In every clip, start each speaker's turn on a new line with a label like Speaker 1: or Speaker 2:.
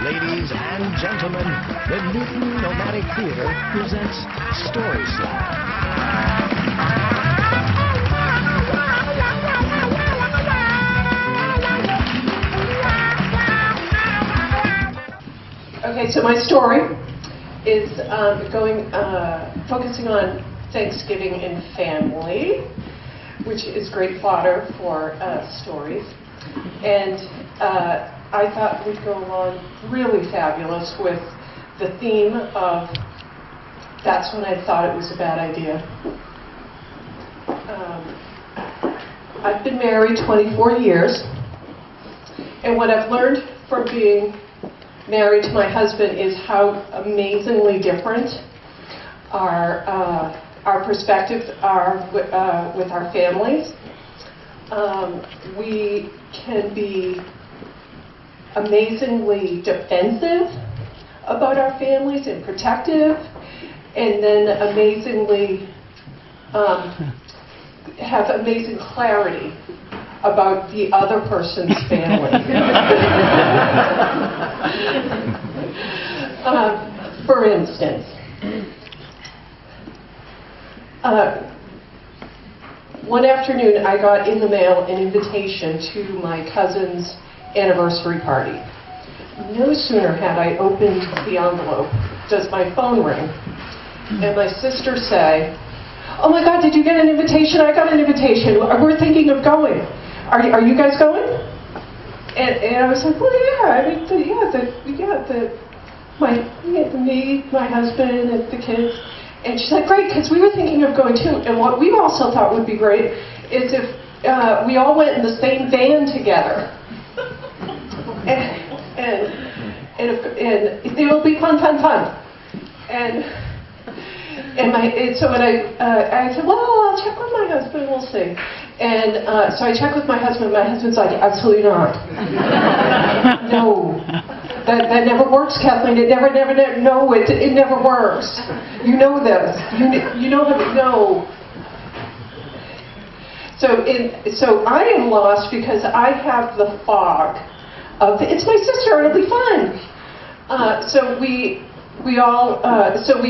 Speaker 1: Ladies and gentlemen, the Newton Nomadic Theater presents Story Slam.
Speaker 2: Okay, so my story is focusing on Thanksgiving and family, which is great fodder for stories. And I thought we'd go along really fabulous with the theme of that's when I thought it was a bad idea. I've been married 24 years, and what I've learned from being married to my husband is how amazingly different our perspectives are with our families. We can be amazingly defensive about our families and protective, and then amazingly have amazing clarity about the other person's family. For instance, one afternoon I got in the mail an invitation to my cousin's anniversary party. No sooner had I opened the envelope does my phone ring, and my sister say, "Oh my God, did you get an invitation? I got an invitation. We're thinking of going. Are you guys going?" And I was like, "Well, yeah. I mean, me, my husband, and the kids." And she's like, "Great, because we were thinking of going too. And what we also thought would be great is if we all went in the same van together. And it'll be fun. So when I said, "Well, I'll check with my husband. We'll see." And so I checked with my husband. My husband's like, "Absolutely not. No, that never works, Kathleen. It never. No, it never works. You know this. You know how to know." So I am lost because I have the fog of it's my sister. It'll be fun. So we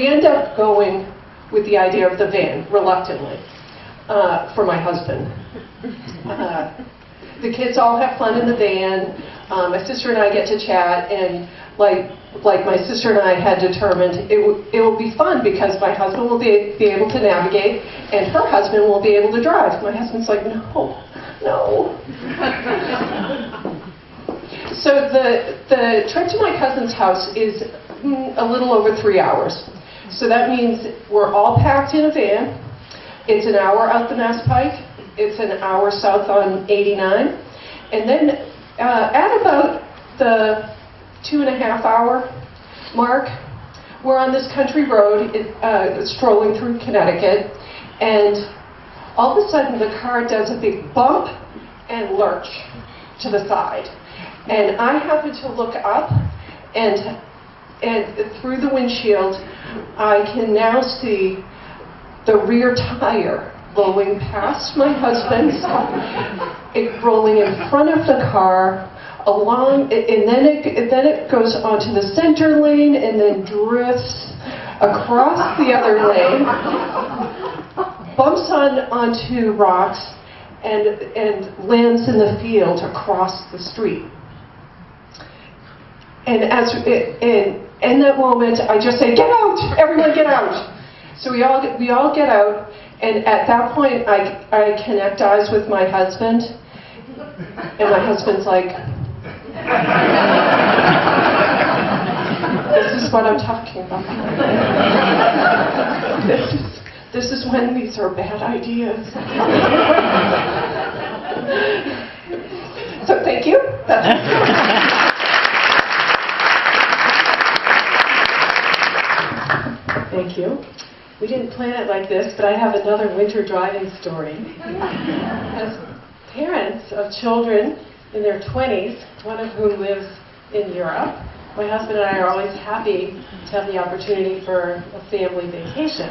Speaker 2: end up going with the idea of the van reluctantly for my husband. The kids all have fun in the van. My sister and I get to chat, and like my sister and I had determined, it will be fun because my husband will be able to navigate, and her husband will be able to drive. My husband's like, no. So the trip to my cousin's house is a little over 3 hours. So that means we're all packed in a van. It's an hour out the Mass Pike. It's an hour south on 89. And then at about the 2.5 hour mark, we're on this country road strolling through Connecticut. And all of a sudden the car does a big bump and lurch to the side. And I happen to look up, and through the windshield, I can now see the rear tire rolling past my husband's, rolling in front of the car, along, and then it goes onto the center lane, and then drifts across the other lane, bumps onto rocks, and lands in the field across the street. And in that moment, I just say, "Get out! Everyone get out!" So we all get out, and at that point, I connect eyes with my husband, and my husband's like, "This is what I'm talking about. This is when these are bad ideas." So thank you. Thank you. We didn't plan it like this, but I have another winter driving story. As parents of children in their 20s, one of whom lives in Europe, my husband and I are always happy to have the opportunity for a family vacation.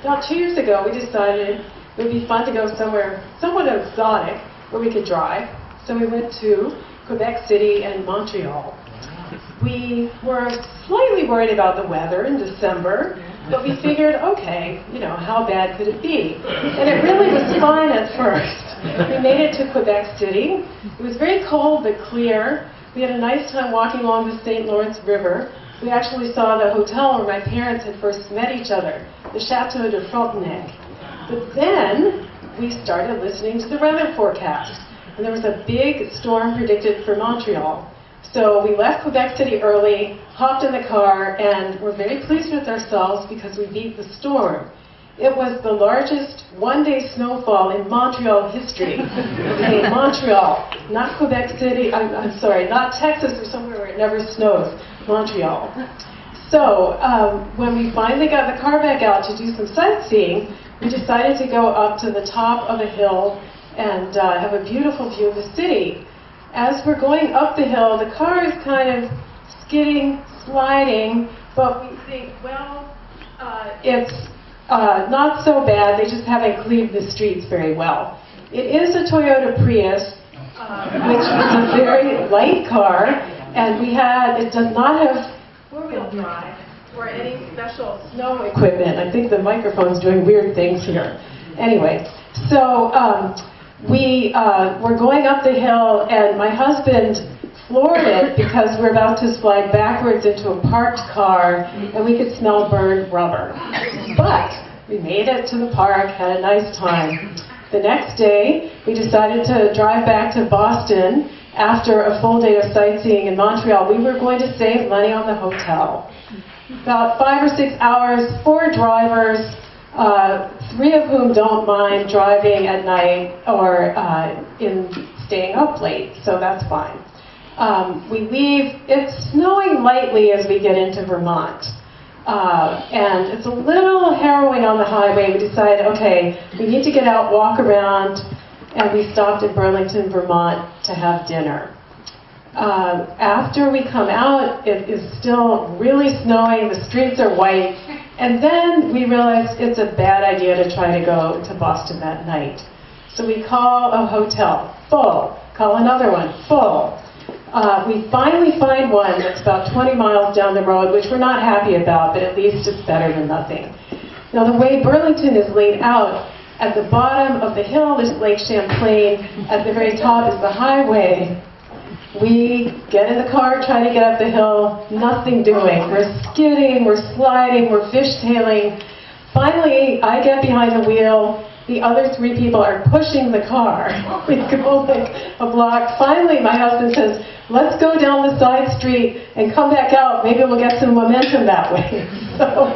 Speaker 2: About 2 years ago, we decided it would be fun to go somewhere somewhat exotic where we could drive. So we went to Quebec City and Montreal. We were slightly worried about the weather in December, but we figured, okay, how bad could it be? And it really was fine at first. We made it to Quebec City. It was very cold but clear. We had a nice time walking along the St. Lawrence River. We actually saw the hotel where my parents had first met each other, the Chateau de Frontenac. But then we started listening to the weather forecast, and there was a big storm predicted for Montreal. So we left Quebec City early, hopped in the car, and were very pleased with ourselves because we beat the storm. It was the largest one-day snowfall in Montreal history. Okay, Montreal, not Quebec City, I'm sorry, not Texas or somewhere where it never snows, Montreal. So when we finally got the car back out to do some sightseeing, we decided to go up to the top of a hill and have a beautiful view of the city. As we're going up the hill, the car is kind of skidding, sliding, but we think, well, it's not so bad. They just haven't cleaned the streets very well. It is a Toyota Prius, which is a very light car, and it does not have four-wheel drive or any special snow equipment. I think the microphone's doing weird things here. Anyway, so we were going up the hill, and my husband floored it because we're about to slide backwards into a parked car, and we could smell burned rubber. But we made it to the park, had a nice time. The next day, we decided to drive back to Boston after a full day of sightseeing in Montreal. We were going to save money on the hotel. About 5 or 6 hours, 4 drivers, 3 of whom don't mind driving at night or in staying up late, so that's fine. We leave, it's snowing lightly as we get into Vermont. And it's a little harrowing on the highway. We decided, okay, we need to get out, walk around, and we stopped in Burlington, Vermont to have dinner. After we come out, it is still really snowing, the streets are white, and then we realized it's a bad idea to try to go to Boston that night. So we call a hotel, full, call another one, full. We finally find one that's about 20 miles down the road, which we're not happy about, but at least it's better than nothing. Now the way Burlington is laid out, at the bottom of the hill is Lake Champlain, at the very top is the highway. We get in the car, try to get up the hill, nothing doing. We're skidding, we're sliding, we're fishtailing. Finally, I get behind the wheel. The other 3 people are pushing the car. We go like a block. Finally, my husband says, let's go down the side street and come back out. Maybe we'll get some momentum that way. So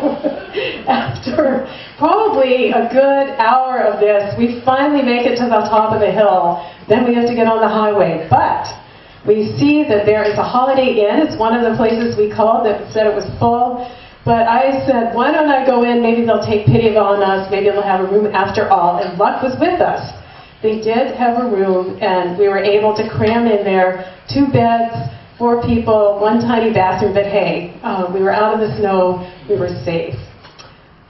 Speaker 2: after probably a good hour of this, we finally make it to the top of the hill. Then we have to get on the highway. But we see that there is a Holiday Inn. It's one of the places we called that said it was full. But I said, why don't I go in? Maybe they'll take pity on us. Maybe they'll have a room after all. And luck was with us. They did have a room, and we were able to cram in there 2 beds, 4 people, 1 tiny bathroom. But hey, we were out of the snow. We were safe.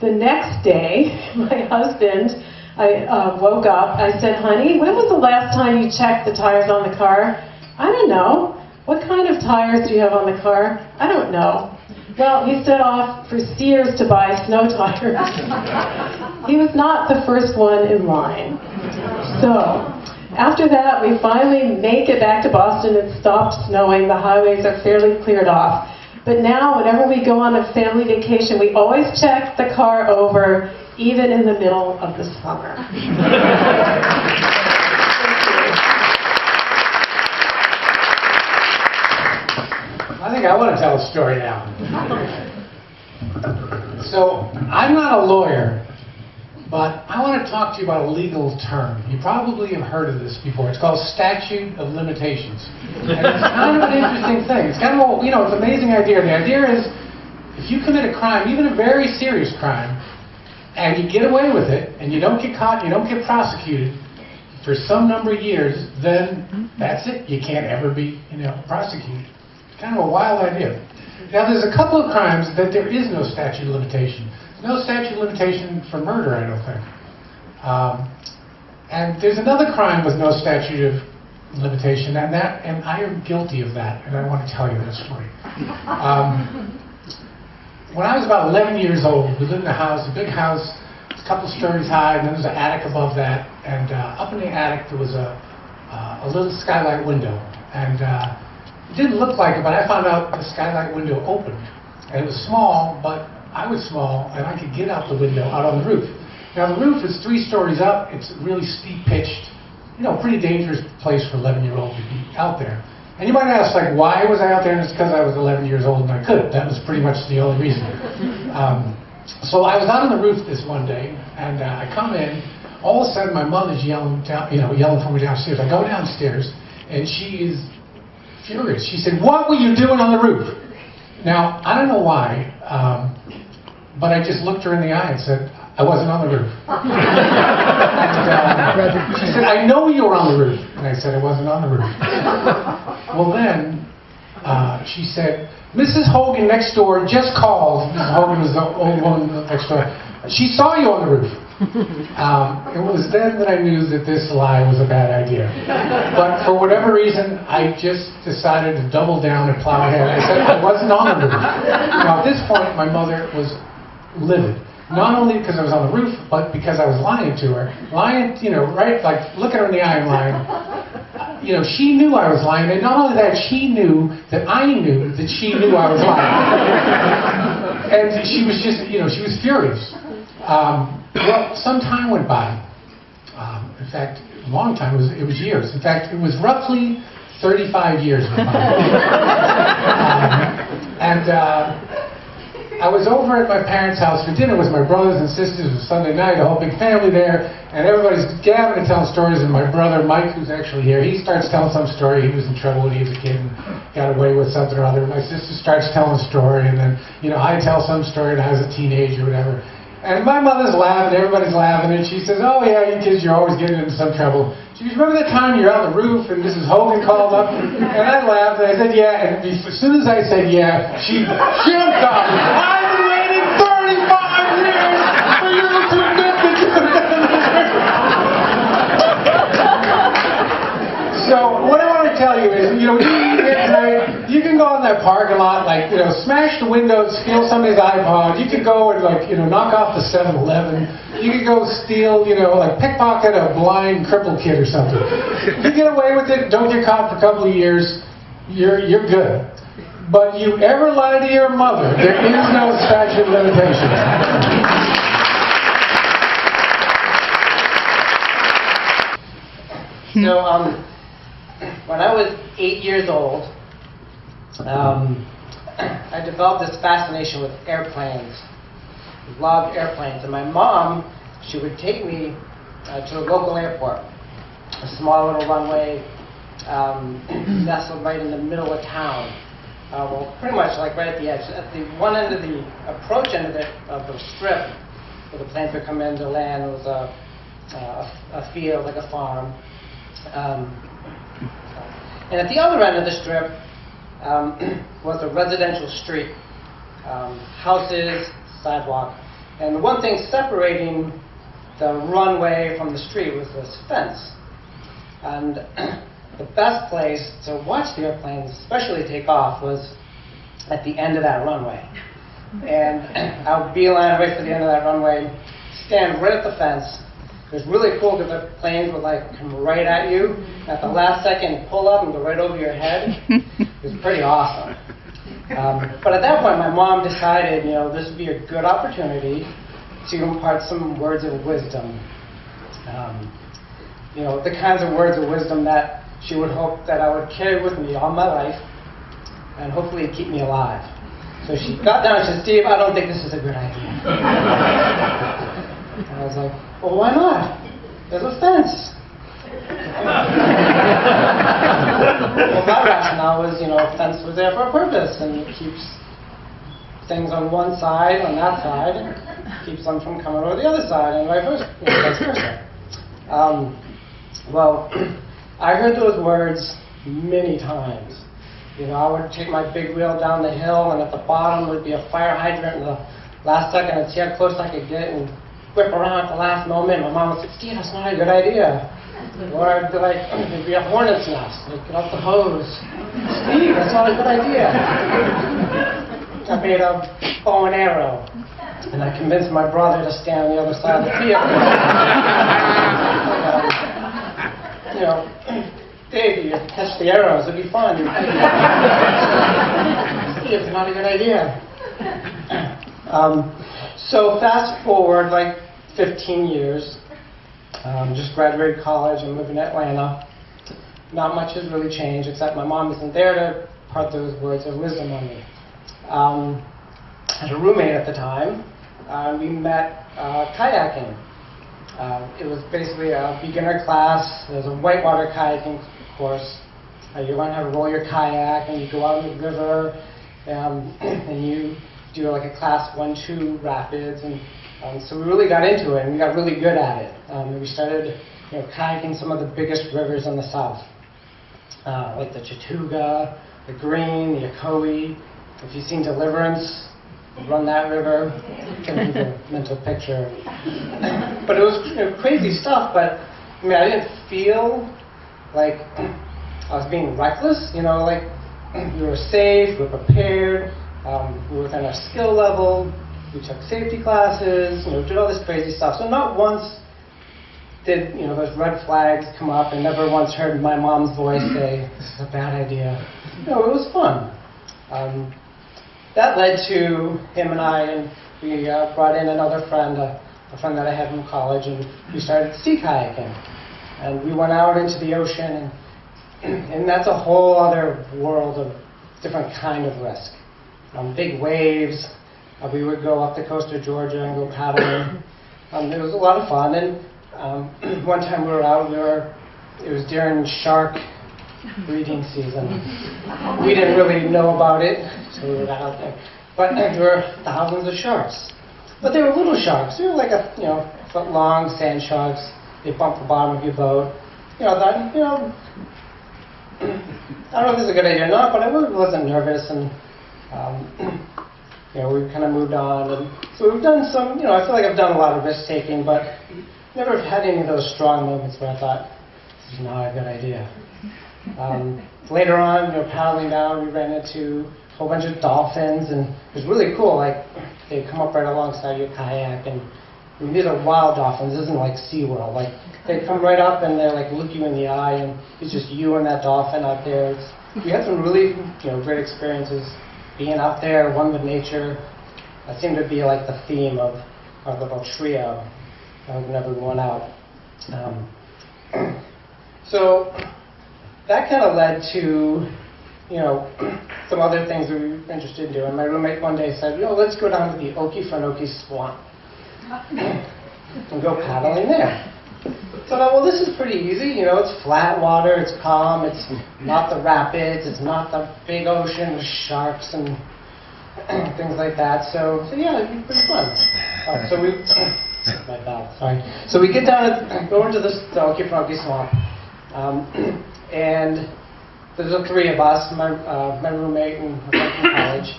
Speaker 2: The next day, my husband, I woke up. I said, honey, when was the last time you checked the tires on the car? I don't know. What kind of tires do you have on the car? I don't know. Well, he set off for Sears to buy snow tires. He was not the first one in line. So, after that, we finally make it back to Boston. It stopped snowing. The highways are fairly cleared off. But now, whenever we go on a family vacation, we always check the car over, even in the middle of the summer.
Speaker 3: I think I want to tell a story now. So, I'm not a lawyer, but I want to talk to you about a legal term. You probably have heard of this before. It's called statute of limitations. And it's kind of an interesting thing. It's kind of, it's an amazing idea. The idea is, if you commit a crime, even a very serious crime, and you get away with it, and you don't get caught, you don't get prosecuted for some number of years, then that's it. You can't ever be, prosecuted. Kind of a wild idea. Now, there's a couple of crimes that there is no statute of limitation. No statute of limitation for murder, I don't think. And there's another crime with no statute of limitation, and I am guilty of that, and I want to tell you this story. When I was about 11 years old, we lived in a house, a big house, a couple stories high, and then there was an attic above that, and up in the attic there was a little skylight window, and it didn't look like it, but I found out the skylight window opened, and it was small, but I was small, and I could get out the window, out on the roof. Now the roof is 3 stories up, it's really steep pitched, pretty dangerous place for 11-year-old to be out there. And you might ask, like, why was I out there? And it's because I was 11 years old and I could. That was pretty much the only reason. So I was out on the roof this one day, and I come in. All of a sudden, my mother's yelling down, yelling for me downstairs. I go downstairs, and she is furious. She said, "What were you doing on the roof?" Now, I don't know why, but I just looked her in the eye and said, "I wasn't on the roof." And she said, "I know you were on the roof." And I said, "I wasn't on the roof." Well then, she said, "Mrs. Hogan next door just called." Mrs. Hogan was the old woman next door. "She saw you on the roof." It was then that I knew that this lie was a bad idea. But for whatever reason, I just decided to double down and plow ahead. I said, "I wasn't on the roof." Now at this point, my mother was livid. Not only because I was on the roof, but because I was lying to her. Lying, right, like, look at her in the eye and lying. She knew I was lying, and not only that, she knew that I knew that she knew I was lying. And she was just, she was furious. Well, some time went by. In fact, a long time, it was years. In fact, it was roughly 35 years went by. I was over at my parents' house for dinner with my brothers and sisters. It was Sunday night, a whole big family there, and everybody's gathering and telling stories, and my brother, Mike, who's actually here, he starts telling some story. He was in trouble when he was a kid and got away with something or other. My sister starts telling a story, and then, I tell some story when I was a teenager or whatever. And my mother's laughing, everybody's laughing, and she says, "Oh yeah, you kids, you're always getting into some trouble." She goes, "Remember that time you're on the roof and Mrs. Hogan called up?" And I laughed, and I said, "Yeah," and as soon as I said yeah, she jumped up. "I've been waiting 35 years for you to admit that you've been on the roof." So what I want to tell you is, you can go in that parking lot, like, smash the windows, steal somebody's iPod. You could go and, like, knock off the 7-Eleven. You could go steal, like, pickpocket a blind crippled kid or something. You get away with it, don't get caught for a couple of years, you're good. But you ever lie to your mother, there is no statute of limitations.
Speaker 4: When I was 8 years old, I developed this fascination with airplanes. Loved airplanes. And my mom, she would take me to a local airport, a small little runway nestled right in the middle of town. Well, pretty much like right at the edge. At the one end of the approach end of the strip, where the planes would come in to land, there was a field, like a farm. And at the other end of the strip was a residential street, houses, sidewalk. And the one thing separating the runway from the street was this fence. And the best place to watch the airplanes, especially take off, was at the end of that runway. And I would beeline right for the end of that runway, stand right at the fence. It was really cool because the planes would like come right at you. At the last second, pull up and go right over your head. It was pretty awesome. But at that point, my mom decided, this would be a good opportunity to impart some words of wisdom. The kinds of words of wisdom that she would hope that I would carry with me all my life and hopefully keep me alive. So she got down and said, "Steve, I don't think this is a good idea." And I was like, "Well, why not? There's a fence." Well, my rationale was, a fence was there for a purpose, and it keeps things on one side, on that side, and keeps them from coming over the other side, and vice versa. Well, I heard those words many times. I would take my big wheel down the hill, and at the bottom would be a fire hydrant, and the last second I'd see how close I could get and whip around at the last moment. My mom would say, "Steve, that's not a good idea." Or I'd be like, there'd be a hornet's nest. I'd get out the hose. Steve, that's not a good idea. I made a bow and arrow. And I convinced my brother to stand on the other side of the field. You know, Dave, you catch the arrows, it'd be fun. Steve, it's not a good idea. So fast forward like 15 years. Just graduated college and living in Atlanta. Not much has really changed, except my mom isn't there to impart those words of wisdom on me. I had a roommate at the time. We met kayaking. It was basically a beginner class. There's a whitewater kayaking course. You learn how to roll your kayak, and you go out in the river, and you do like a class 1-2 rapids. And so we really got into it, and we got really good at it. We started, kayaking some of the biggest rivers in the South, like the Chattooga, the Green, the Ocoee. If you've seen Deliverance, run that river, can give you a mental picture. But it was crazy stuff. But I mean, I didn't feel like I was being reckless. We were safe, we were prepared, we were within our skill level. We took safety classes, did all this crazy stuff. So not once did, those red flags come up, and never once heard my mom's voice say, this is a bad idea. It was fun. That led to him and I, and we brought in another friend, a friend that I had from college, and we started sea kayaking. And we went out into the ocean, and that's a whole other world of different kind of risk. Big waves. We would go up the coast of Georgia and go paddling. It was a lot of fun. And one time we were out, it was during shark breeding season. We didn't really know about it, so we were out there. But there were thousands of sharks. But they were little sharks. They were like foot-long sand sharks. They bumped the bottom of your boat. I thought, I don't know if this is a good idea or not, but I really wasn't nervous. And we kind of moved on, and so we've done some, I feel like I've done a lot of risk-taking, but never had any of those strong moments where I thought, this is not a good idea. Later on, paddling down, we ran into a whole bunch of dolphins, and it was really cool. Like, they come up right alongside your kayak, and these are wild dolphins. This isn't like SeaWorld. Like, they come right up, and they look you in the eye, and it's just you and that dolphin out there. We had some really, great experiences being out there, one with nature. That seemed to be like the theme of our little trio whenever we went out. So that kind of led to, some other things that we were interested in doing. My roommate one day said, let's go down to the Okefenokee Swamp and go paddling there. So I thought, well, this is pretty easy. It's flat water, it's calm, it's not the rapids, it's not the big ocean with sharks and things like that. So yeah, it'd be pretty fun. So we, my bad, sorry. So we get down and go into the Okefenokee Swamp, and there's the three of us, my roommate and a friend from college,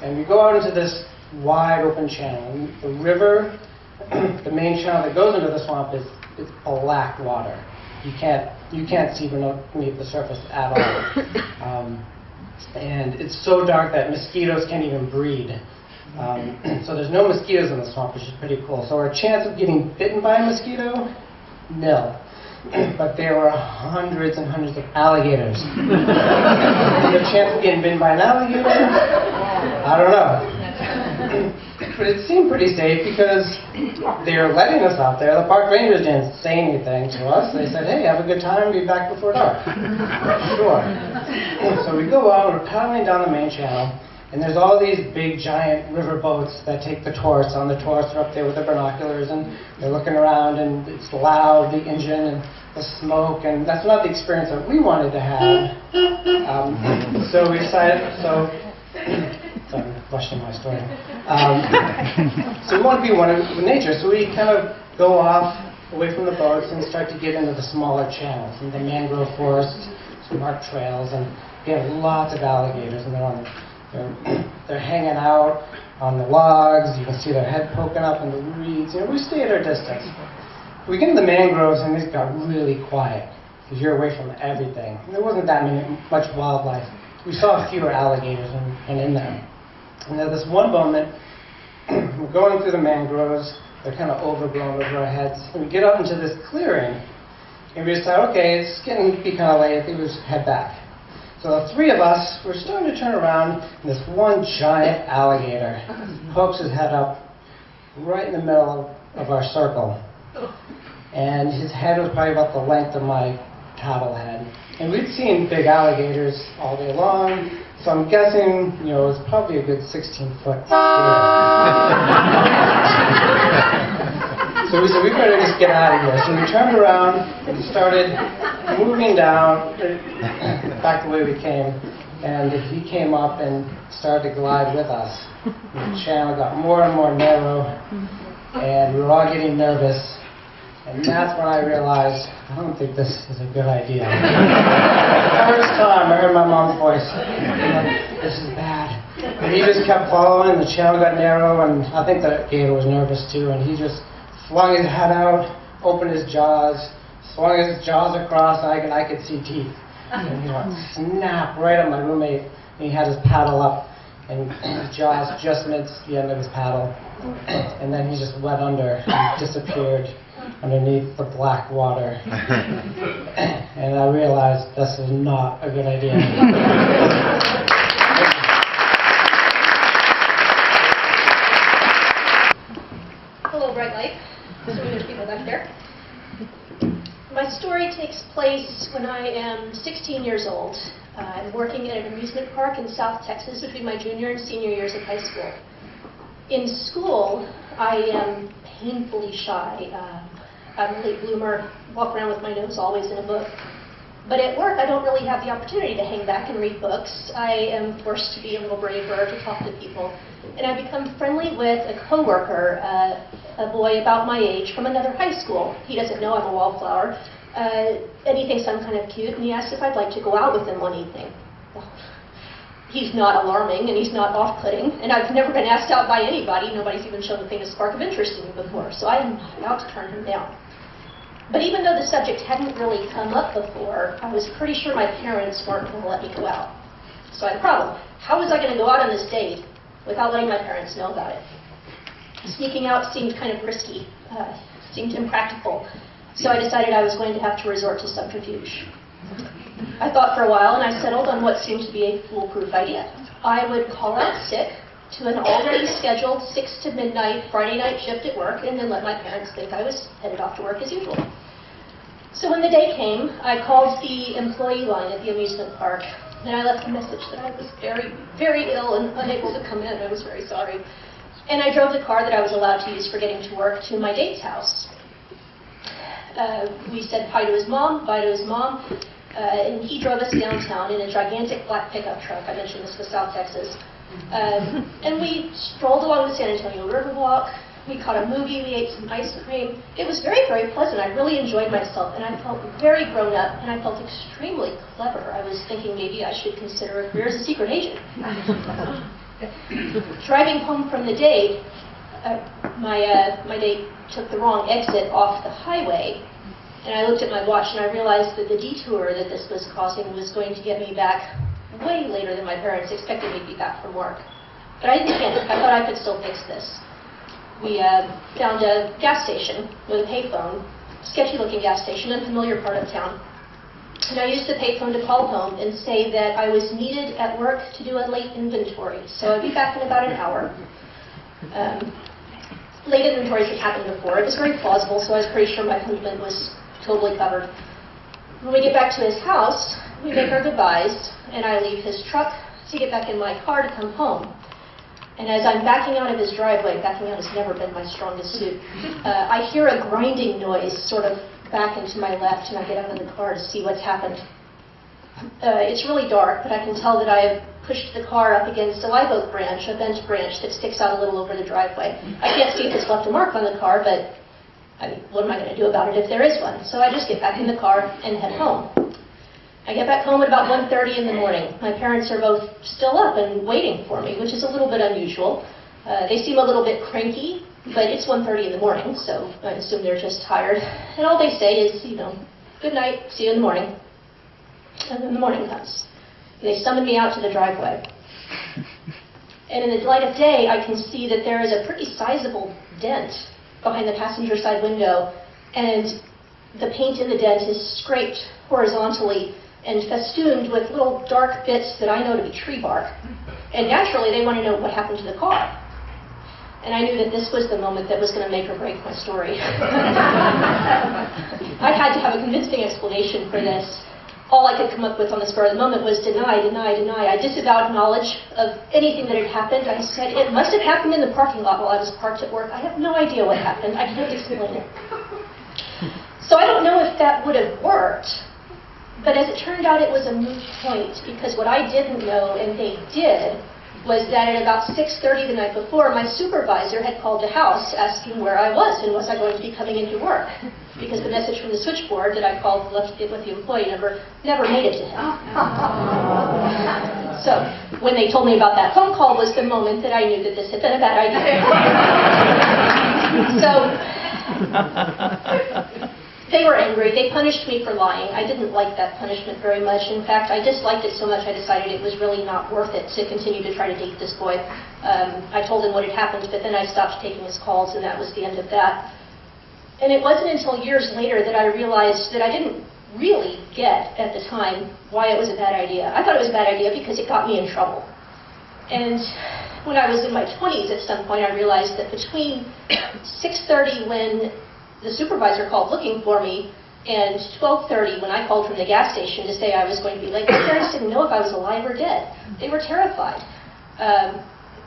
Speaker 4: and we go out into this wide open channel. And the river, the main channel that goes into the swamp is black water. You can't see beneath the surface at all. And it's so dark that mosquitoes can't even breed. So there's no mosquitoes in the swamp, which is pretty cool. So our chance of getting bitten by a mosquito, nil. But there were hundreds and hundreds of alligators. The chance of getting bitten by an alligator, I don't know. But it seemed pretty safe because they were letting us out there. The park rangers didn't say anything to us. They said, hey, have a good time, be back before dark. Sure. So we go out, we're paddling down the main channel, and there's all these big, giant river boats that take the tourists on. The tourists are up there with their binoculars, and they're looking around, and it's loud, the engine, and the smoke, and that's not the experience that we wanted to have. So we decided, sorry, rushing my story. So we want to be one with nature, so we kind of go off away from the boats and start to get into the smaller channels, and the mangrove forest, some marked trails, and we have lots of alligators, and they're hanging out on the logs. You can see their head poking up in the reeds. We stay at our distance. We get in the mangroves and it got really quiet because you're away from everything. And there wasn't that much wildlife. We saw fewer alligators and in them. And at this one moment, we're going through the mangroves. They're kind of overgrown over our heads. And we get out into this clearing. And we decide, okay, it's getting to be kind of late. I think we should head back. So the three of us, we're starting to turn around, and this one giant alligator pokes his head up right in the middle of our circle. And his head was probably about the length of my paddle head. And we'd seen big alligators all day long, so I'm guessing, it was probably a good 16-foot gator. So we said, we better just get out of here. So we turned around and started moving down back the way we came. And he came up and started to glide with us. And the channel got more and more narrow, and we were all getting nervous. And that's when I realized, I don't think this is a good idea. The first time I heard my mom's voice, this is bad. And he just kept following, the channel got narrow, and I think the gator was nervous too, and he just flung his head out, opened his jaws, swung his jaws across, and I could see teeth. And he went snap right at my roommate, and he had his paddle up, and his jaws just missed the end of his paddle. And then he just went under and disappeared underneath the black water. And I realized this is not a good idea.
Speaker 5: Hello, Bright Light. So there's people back there. My story takes place when I am 16 years old. I'm working at an amusement park in South Texas between my junior and senior years of high school. In school, I am painfully shy. I'm a late bloomer, walk around with my nose always in a book. But at work, I don't really have the opportunity to hang back and read books. I am forced to be a little braver, to talk to people. And I become friendly with a coworker, a boy about my age from another high school. He doesn't know I'm a wallflower, and he thinks I'm kind of cute, and he asks if I'd like to go out with him one evening. Well, he's not alarming, and he's not off-putting, and I've never been asked out by anybody. Nobody's even shown the faintest spark of interest in me before, so I am not about to turn him down. But even though the subject hadn't really come up before, I was pretty sure my parents weren't going to let me go out. So I had a problem. How was I going to go out on this date without letting my parents know about it? Sneaking out seemed kind of risky, seemed impractical. So I decided I was going to have to resort to subterfuge. I thought for a while, and I settled on what seemed to be a foolproof idea. I would call out sick to an already scheduled 6 to midnight Friday night shift at work, and then let my parents think I was headed off to work as usual. So when the day came, I called the employee line at the amusement park, and I left a message that I was very, very ill and unable to come in. I was very sorry. And I drove the car that I was allowed to use for getting to work to my date's house. We said hi to his mom, bye to his mom, and he drove us downtown in a gigantic black pickup truck. I mentioned this was South Texas. And we strolled along the San Antonio Riverwalk. We caught a movie, we ate some ice cream. It was very, very pleasant. I really enjoyed myself, and I felt very grown up, and I felt extremely clever. I was thinking maybe I should consider a career as a secret agent. Driving home from the date, my date took the wrong exit off the highway, and I looked at my watch and I realized that the detour that this was causing was going to get me back way later than my parents expected me to be back from work. But I didn't panic. I thought I could still fix this. We found a gas station with a payphone, sketchy-looking gas station, unfamiliar part of town. And I used the payphone to call home and say that I was needed at work to do a late inventory. So I'd be back in about an hour. Late inventories had happened before. It was very plausible, so I was pretty sure my commitment was totally covered. When we get back to his house, we make our goodbyes, and I leave his truck to get back in my car to come home. And as I'm backing out of his driveway, backing out has never been my strongest suit, I hear a grinding noise sort of back into my left, and I get out of the car to see what's happened. It's really dark, but I can tell that I have pushed the car up against a live oak branch, a bent branch that sticks out a little over the driveway. I can't see if it's left a mark on the car, but I mean, what am I going to do about it if there is one? So I just get back in the car and head home. I get back home at about 1:30 in the morning. My parents are both still up and waiting for me, which is a little bit unusual. They seem a little bit cranky, but it's 1:30 in the morning, so I assume they're just tired. And all they say is, good night, see you in the morning. And then the morning comes. And they summon me out to the driveway. And in the light of day, I can see that there is a pretty sizable dent behind the passenger side window, and the paint in the dent is scraped horizontally and festooned with little dark bits that I know to be tree bark. And naturally, they want to know what happened to the car. And I knew that this was the moment that was going to make or break my story. I had to have a convincing explanation for this. All I could come up with on the spur of the moment was deny, deny, deny. I disavowed knowledge of anything that had happened. I said, it must have happened in the parking lot while I was parked at work. I have no idea what happened. I can't explain it. So I don't know if that would have worked, but as it turned out, it was a moot point, because what I didn't know, and they did, was that at about 6:30 the night before, my supervisor had called the house asking where I was and was I going to be coming into work, because the message from the switchboard that I called left it with the employee number never made it to him. So when they told me about that phone call was the moment that I knew that this had been a bad idea. So they were angry. They punished me for lying. I didn't like that punishment very much. In fact, I disliked it so much I decided it was really not worth it to continue to try to date this boy. I told him what had happened, but then I stopped taking his calls, and that was the end of that. And it wasn't until years later that I realized that I didn't really get, at the time, why it was a bad idea. I thought it was a bad idea because it got me in trouble. And when I was in my 20s, at some point, I realized that between 6:30 when the supervisor called looking for me, and 12:30 when I called from the gas station to say I was going to be late, my parents didn't know if I was alive or dead. They were terrified.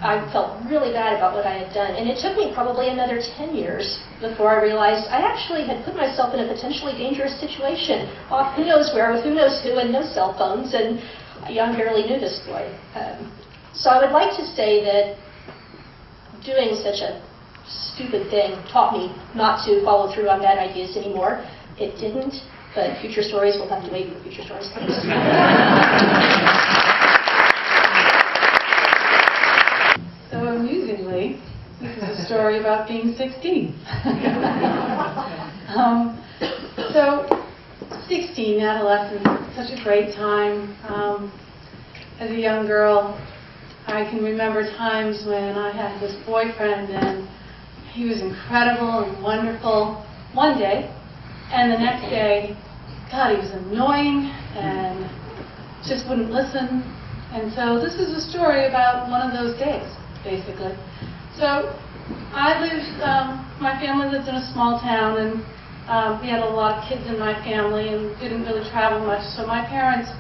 Speaker 5: I felt really bad about what I had done, and it took me probably another 10 years before I realized I actually had put myself in a potentially dangerous situation, off who knows where, with who knows who, and no cell phones, and I barely knew this boy. So I would like to say that doing such a stupid thing taught me not to follow through on bad ideas anymore. It didn't, but future stories will have to wait for future stories.
Speaker 6: So amusingly, this is a story about being 16. So 16, adolescence, such a great time. As a young girl, I can remember times when I had this boyfriend and he was incredible and wonderful one day, and the next day, God, he was annoying and just wouldn't listen. And so this is a story about one of those days, basically. So I lived, my family lived in a small town, and we had a lot of kids in my family and didn't really travel much. So my parents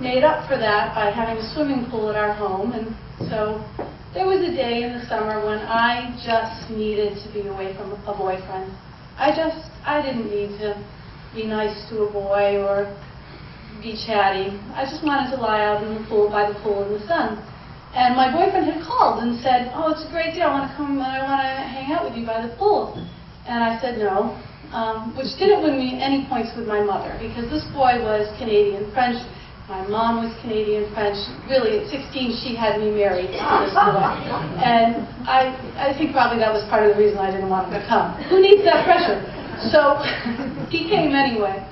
Speaker 6: made up for that by having a swimming pool at our home. And so there was a day in the summer when I just needed to be away from a boyfriend. I didn't need to be nice to a boy or be chatty. I just wanted to lie out in the pool, by the pool in the sun. And my boyfriend had called and said, "Oh, it's a great day. I want to come and I want to hang out with you by the pool." And I said no, which didn't win me any points with my mother, because this boy was Canadian French. My mom was Canadian French. Really, at 16, she had me married to this boy. And I think probably that was part of the reason I didn't want him to come. Who needs that pressure? So he came anyway.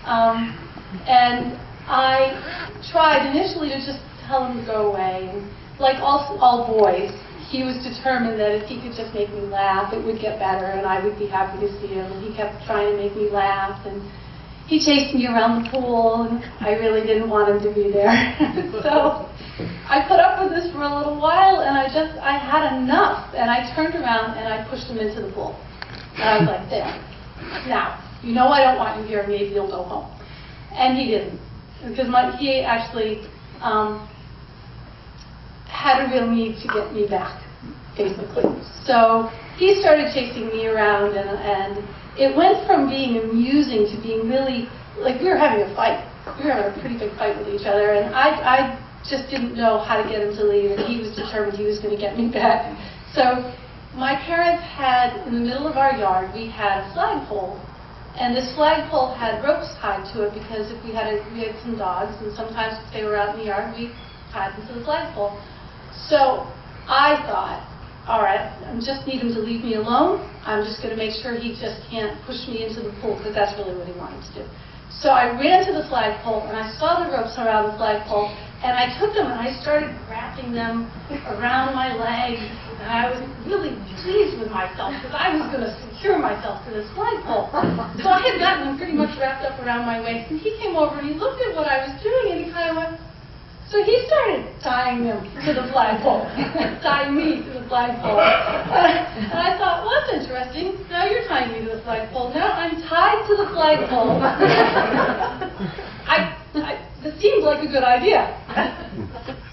Speaker 6: And I tried initially to just tell him to go away. And like all boys, he was determined that if he could just make me laugh, it would get better and I would be happy to see him. And he kept trying to make me laugh. And he chased me around the pool, and I really didn't want him to be there. So I put up with this for a little while, and I had enough. And I turned around and I pushed him into the pool. And I was like, there. Now, you know I don't want you here, maybe you'll go home. And he didn't, because he actually had a real need to get me back, basically. So he started chasing me around, and it went from being amusing to being really, like we were having a fight. We were having a pretty big fight with each other, and I just didn't know how to get him to leave, and he was determined he was going to get me back. So my parents had, in the middle of our yard, we had a flagpole, and this flagpole had ropes tied to it because if we had some dogs, and sometimes if they were out in the yard, we tied them to the flagpole. So I thought, all right, I just need him to leave me alone. I'm just going to make sure he just can't push me into the pool, because that's really what he wanted to do. So I ran to the flagpole, and I saw the ropes around the flagpole, and I took them and I started wrapping them around my legs. And I was really pleased with myself, because I was going to secure myself to this flagpole. So I had gotten them pretty much wrapped up around my waist, and he came over and he looked at what I was doing, and he kind of went, so he started tying them to the flagpole, tying me to the flagpole. And I thought, well, that's interesting. Now you're tying me to the flagpole. Now I'm tied to the flagpole. This seemed like a good idea.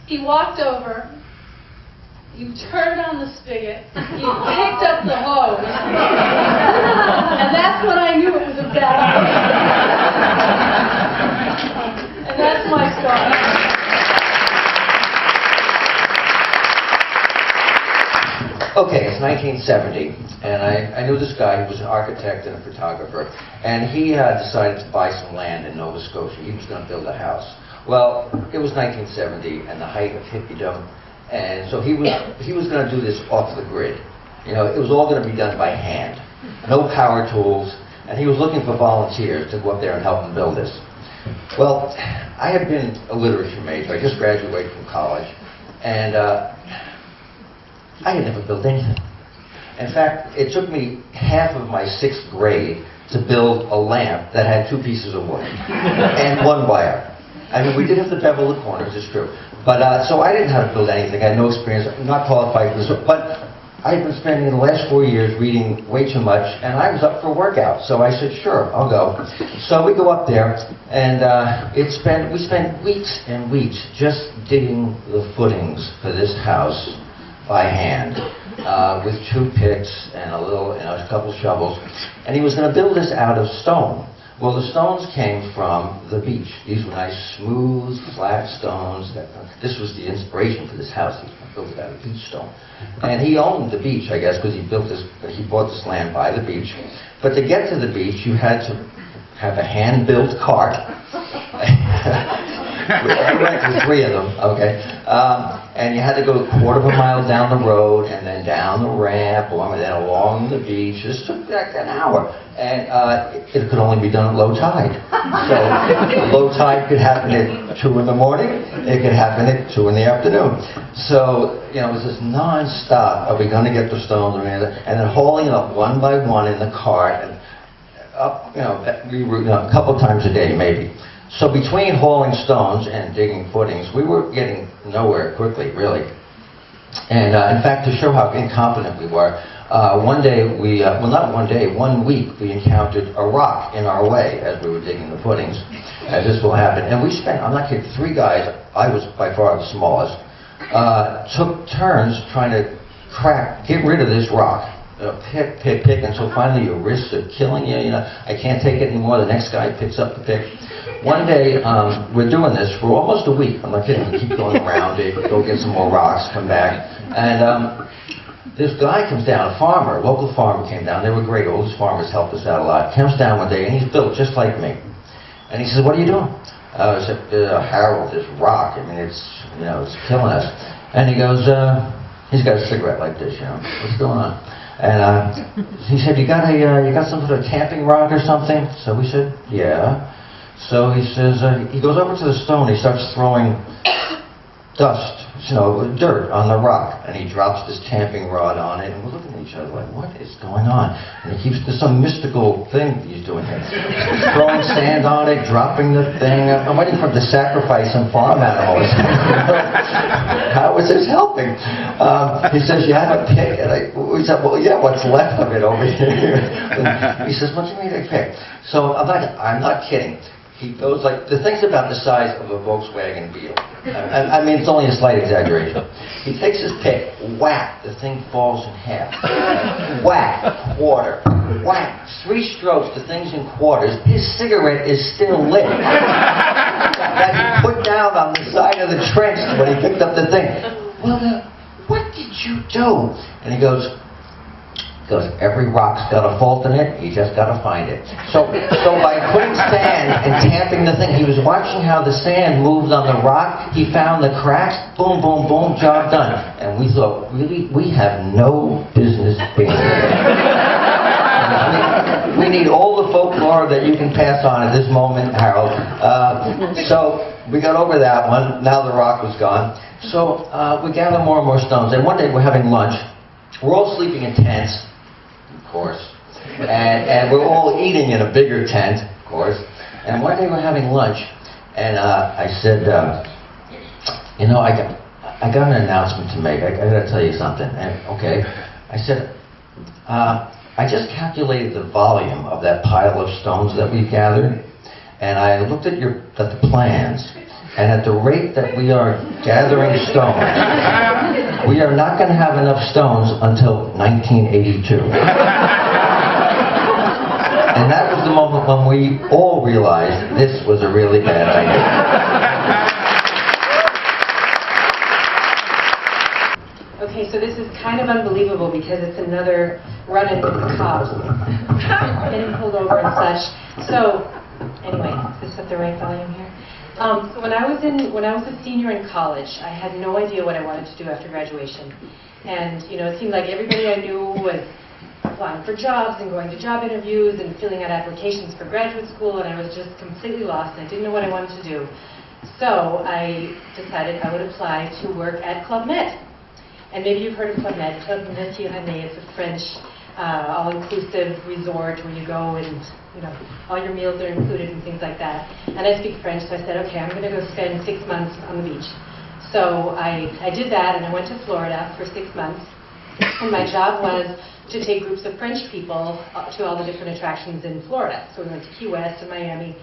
Speaker 6: He walked over. You turned on the spigot. He picked up the hose. And that's when I knew it was a bad idea. And that's my story.
Speaker 7: Okay, it's 1970, and I knew this guy who was an architect and a photographer, and he decided to buy some land in Nova Scotia. He was going to build a house. Well, it was 1970 and the height of hippiedom, and so he was going to do this off the grid. You know, it was all going to be done by hand, no power tools, and he was looking for volunteers to go up there and help him build this. Well, I had been a literature major. I just graduated from college, and I had never built anything. In fact, it took me half of my 6th grade to build a lamp that had 2 pieces of wood and 1 wire. I mean, we did have to bevel the corners, it's true. But, so I didn't know how to build anything. I had no experience. I'm not qualified for this. But I had been spending the last 4 years reading way too much, and I was up for a workout. So I said, sure, I'll go. So we go up there, and we spent weeks and weeks just digging the footings for this house by hand, with 2 picks and a couple shovels, and he was going to build this out of stone. Well, the stones came from the beach. These were nice, smooth, flat stones. This was the inspiration for this house. He built it out of beach stone, and he owned the beach, I guess, because he bought this land by the beach. But to get to the beach, you had to have a hand-built cart. I went to 3 of them, okay? And you had to go a quarter of a mile down the road, and then down the ramp, and then along the beach. This took like an hour, and it could only be done at low tide. So low tide could happen at 2 in the morning. It could happen at 2 in the afternoon. So you know, it was this non-stop. Are we going to get the stones? And then hauling up one by one in the cart, and up, you know, a couple times a day maybe. So between hauling stones and digging footings, we were getting nowhere quickly, really. And in fact, to show how incompetent we were, one week we encountered a rock in our way as we were digging the footings, as this will happen. And we spent, I'm not kidding, 3 guys, I was by far the smallest, took turns trying to get rid of this rock. Pick, until finally your wrists are killing you. You know, I can't take it anymore. The next guy picks up the pick. One day, we're doing this for almost a week. I'm not kidding. We keep going around it, go get some more rocks, come back. And this guy comes down, a farmer, a local farmer came down. They were great. All these farmers helped us out a lot. Comes down one day, and he's built just like me. And he says, what are you doing? I said, Harold, this rock. I mean, it's killing us. And he goes, he's got a cigarette like this, you know. What's going on? And he said, you got some sort of camping rod or something? So we said, yeah. So he says, he goes over to the stone, he starts throwing dust, dirt on the rock, and he drops this camping rod on it, and we're looking at each other like, what is going on? And there's some mystical thing he's doing here. He's throwing sand on it, dropping the thing. I'm waiting for him to sacrifice some farm animals. How is this helping? He says, you have a pick? And we said, well, yeah, what's left of it over here? He says, what do you mean a pick? So I'm not kidding. He goes like, the thing's about the size of a Volkswagen Beetle. I mean, it's only a slight exaggeration. He takes his pick, whack, the thing falls in half. Whack, quarter, whack, 3 strokes, the thing's in quarters. His cigarette is still lit. That he put down on the side of the trench when he picked up the thing. Well, what did you do? And he goes, Because every rock's got a fault in it, you just got to find it. So by putting sand and tamping the thing, he was watching how the sand moved on the rock. He found the cracks, boom, boom, boom, job done. And we thought, really, we have no business being here. We need all the folklore that you can pass on at this moment, Harold. So we got over that one. Now the rock was gone. So we gather more and more stones. And one day we're having lunch. We're all sleeping in tents. Of course. And we're all eating in a bigger tent, of course. And one day we're having lunch, and I said, you know, I got an announcement to make. I got to tell you something. And, okay. I said, I just calculated the volume of that pile of stones that we've gathered, and I looked at the plans, and at the rate that we are gathering stones, we are not going to have enough stones until 1982. And that was the moment when we all realized this was a really bad idea.
Speaker 8: Okay, so this is kind of unbelievable because it's another run-in with the cops. Getting pulled over and such. So, anyway, is this at the right volume here? So when I was a senior in college, I had no idea what I wanted to do after graduation. And, you know, it seemed like everybody I knew was applying for jobs and going to job interviews and filling out applications for graduate school, and I was just completely lost, and I didn't know what I wanted to do. So I decided I would apply to work at Club Med. And maybe you've heard of Club Med. Club Med, it's a French all-inclusive resort where you go and, you know, all your meals are included and things like that. And I speak French, so I said, okay, I'm going to go spend 6 months on the beach. So I did that, and I went to Florida for 6 months. And my job was to take groups of French people to all the different attractions in Florida. So we went to Key West and Miami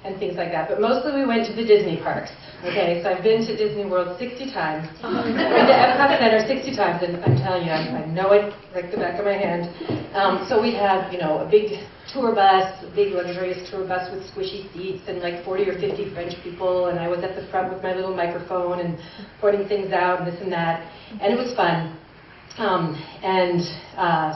Speaker 8: and things like that. But mostly we went to the Disney parks. Okay, so I've been to Disney World 60 times. I've been to Epcot Center 60 times, and I'm telling you, I know it like the back of my hand. So we had, you know, a big tour bus, a big luxurious tour bus with squishy seats and like 40 or 50 French people, and I was at the front with my little microphone and pointing things out and this and that, and it was fun.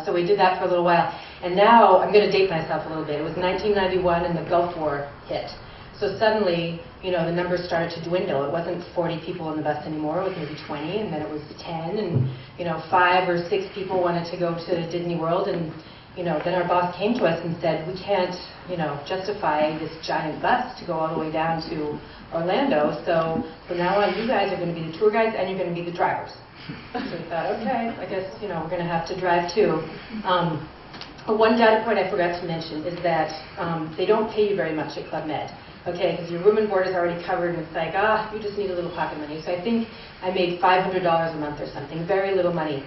Speaker 8: So we did that for a little while. And now, I'm going to date myself a little bit. It was 1991 and the Gulf War hit. So suddenly, you know, the numbers started to dwindle. It wasn't 40 people on the bus anymore. It was maybe 20, and then it was 10, and, you know, 5 or 6 people wanted to go to Disney World, and, you know, then our boss came to us and said, we can't, you know, justify this giant bus to go all the way down to Orlando, so from now on, you guys are going to be the tour guides and you're going to be the drivers. So we thought, okay, I guess, you know, we're going to have to drive too. One data point I forgot to mention is that they don't pay you very much at Club Med, okay, because your room and board is already covered, and it's like, you just need a little pocket money. So I think I made $500 a month or something, very little money.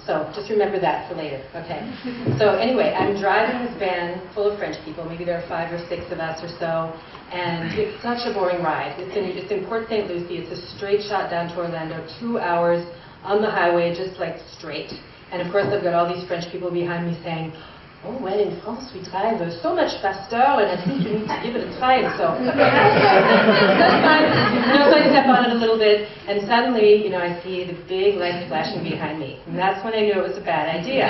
Speaker 8: So just remember that for later, okay? So anyway, I'm driving this van full of French people. Maybe there are 5 or 6 of us or so, and it's such a boring ride. It's in Port St. Lucie. It's a straight shot down to Orlando, 2 hours on the highway, just like straight. And of course, I've got all these French people behind me saying, oh, well, in France, we drive so much faster, and I think you need to give it a try. So that's fine. You know, so I step on it a little bit, and suddenly, you know, I see the big lights flashing behind me. And that's when I knew it was a bad idea.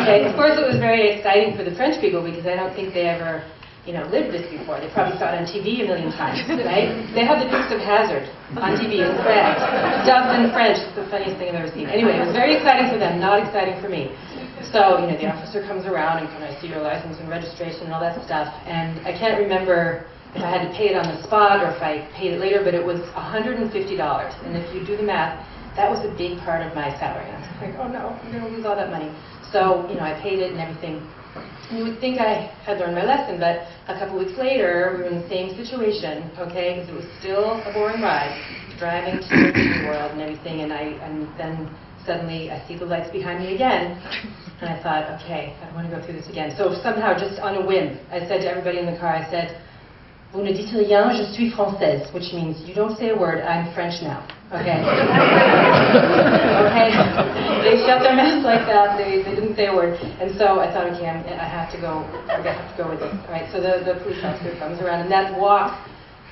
Speaker 8: Okay, of course, it was very exciting for the French people, because I don't think they ever, you know, lived this before. They probably saw it on TV a million times, right? They had the Dukes of Hazzard on TV in French, dubbed in French. It's the funniest thing I've ever seen. Anyway, it was very exciting for them, not exciting for me. So, you know, the officer comes around and can I see your license and registration and all that stuff. And I can't remember if I had to pay it on the spot or if I paid it later, but it was $150. And if you do the math, that was a big part of my salary. And I was like, oh no, I'm going to lose all that money. So, you know, I paid it and everything. You would think I had learned my lesson, but a couple weeks later, we were in the same situation, okay, because it was still a boring ride, driving to Disney World and everything, and then suddenly I see the lights behind me again, and I thought, okay, I don't want to go through this again. So somehow, just on a whim, I said to everybody in the car, I said, vous ne dites rien, je suis française, which means you don't say a word, I'm French now. Okay. Okay. They shut their mouths like that. They didn't say a word. And so I thought, okay, I have to go. I have to go with this. All right. So the police officer comes around, and that walk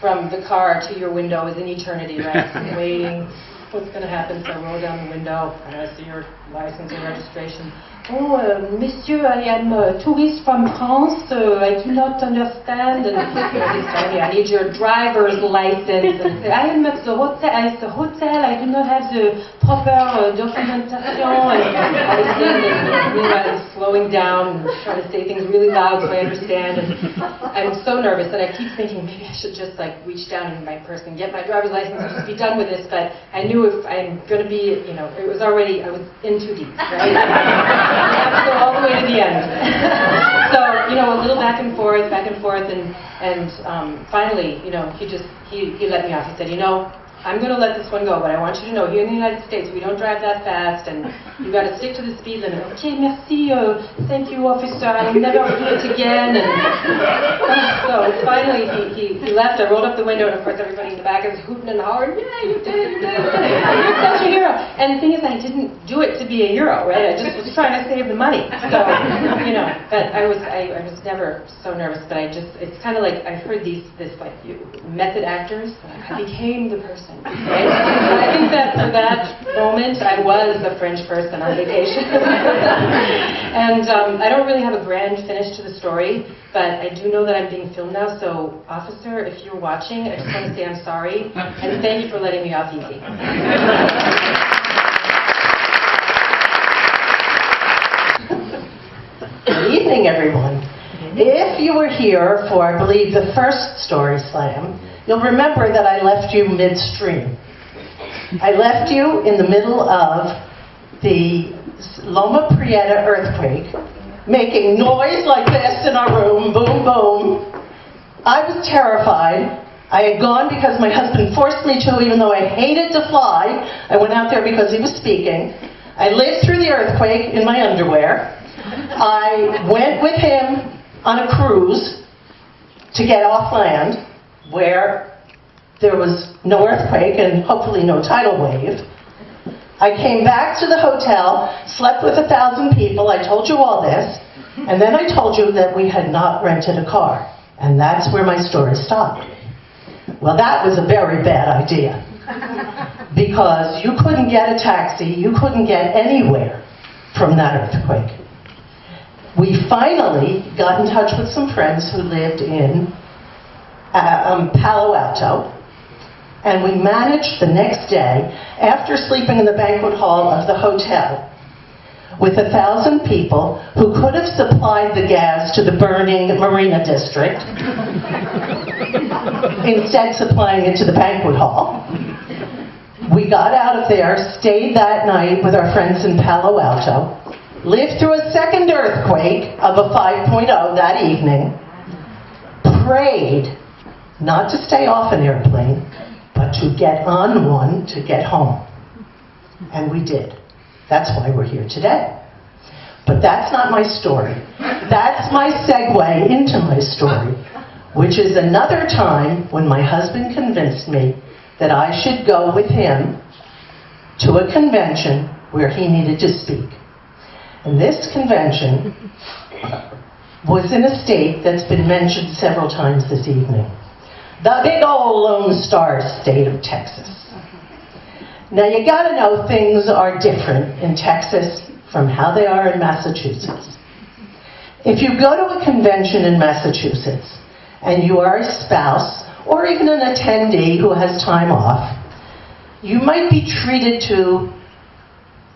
Speaker 8: from the car to your window is an eternity, right? Waiting. what's going to happen, so I roll down the window, and I see your license and registration. Oh, monsieur, I am a tourist from France, I do not understand. And he's telling me, I need your driver's license. And I am at the hotel, I do not have the proper documentation. And I listen, and meanwhile I'm slowing down and trying to say things really loud so I understand. And I'm so nervous that I keep thinking maybe I should just like reach down in my purse and get my driver's license and just be done with this. But I knew if I'm going to be, it was already, I was in too deep, right? I have to go all the way to the end. So, a little back and forth, and finally, he let me off. He said, I'm going to let this one go, but I want you to know, here in the United States, we don't drive that fast, and you got to stick to the speed limit. Okay, merci, thank you, officer, I'll never do it again. And so finally, he left. I rolled up the window, and of course, everybody in the back is hooting and hollering, yeah, you did it, you're such a hero. And the thing is, I didn't do it to be a hero, right? I just was trying to save the money. So, but I was never so nervous, but it's kind of like, I've heard this like method actors, I became the person. Right? I think that for that moment, I was a French person on vacation. And I don't really have a grand finish to the story, but I do know that I'm being filmed now, so officer, if you're watching, I just want to say I'm sorry, and thank you for letting me off easy.
Speaker 9: Good evening, everyone. If you were here for, I believe, the first Story Slam, you'll remember that I left you midstream. I left you in the middle of the Loma Prieta earthquake, making noise like this in our room, boom, boom. I was terrified. I had gone because my husband forced me to, even though I hated to fly. I went out there because he was speaking. I lived through the earthquake in my underwear. I went with him on a cruise to get off land where there was no earthquake and hopefully no tidal wave. I came back to the hotel, slept with 1,000 people, I told you all this, and then I told you that we had not rented a car. And that's where my story stopped. Well, that was a very bad idea. Because you couldn't get a taxi, you couldn't get anywhere from that earthquake. We finally got in touch with some friends who lived in Palo Alto, and we managed the next day, after sleeping in the banquet hall of the hotel, with 1,000 people who could have supplied the gas to the burning Marina District, instead supplying it to the banquet hall. We got out of there, stayed that night with our friends in Palo Alto, lived through a second earthquake of a 5.0 that evening, prayed not to stay off an airplane, but to get on one to get home. And we did. That's why we're here today. But that's not my story. That's my segue into my story, which is another time when my husband convinced me that I should go with him to a convention where he needed to speak. And this convention was in a state that's been mentioned several times this evening. The big old Lone Star state of Texas. Now you gotta know things are different in Texas from how they are in Massachusetts. If you go to a convention in Massachusetts and you are a spouse or even an attendee who has time off, you might be treated to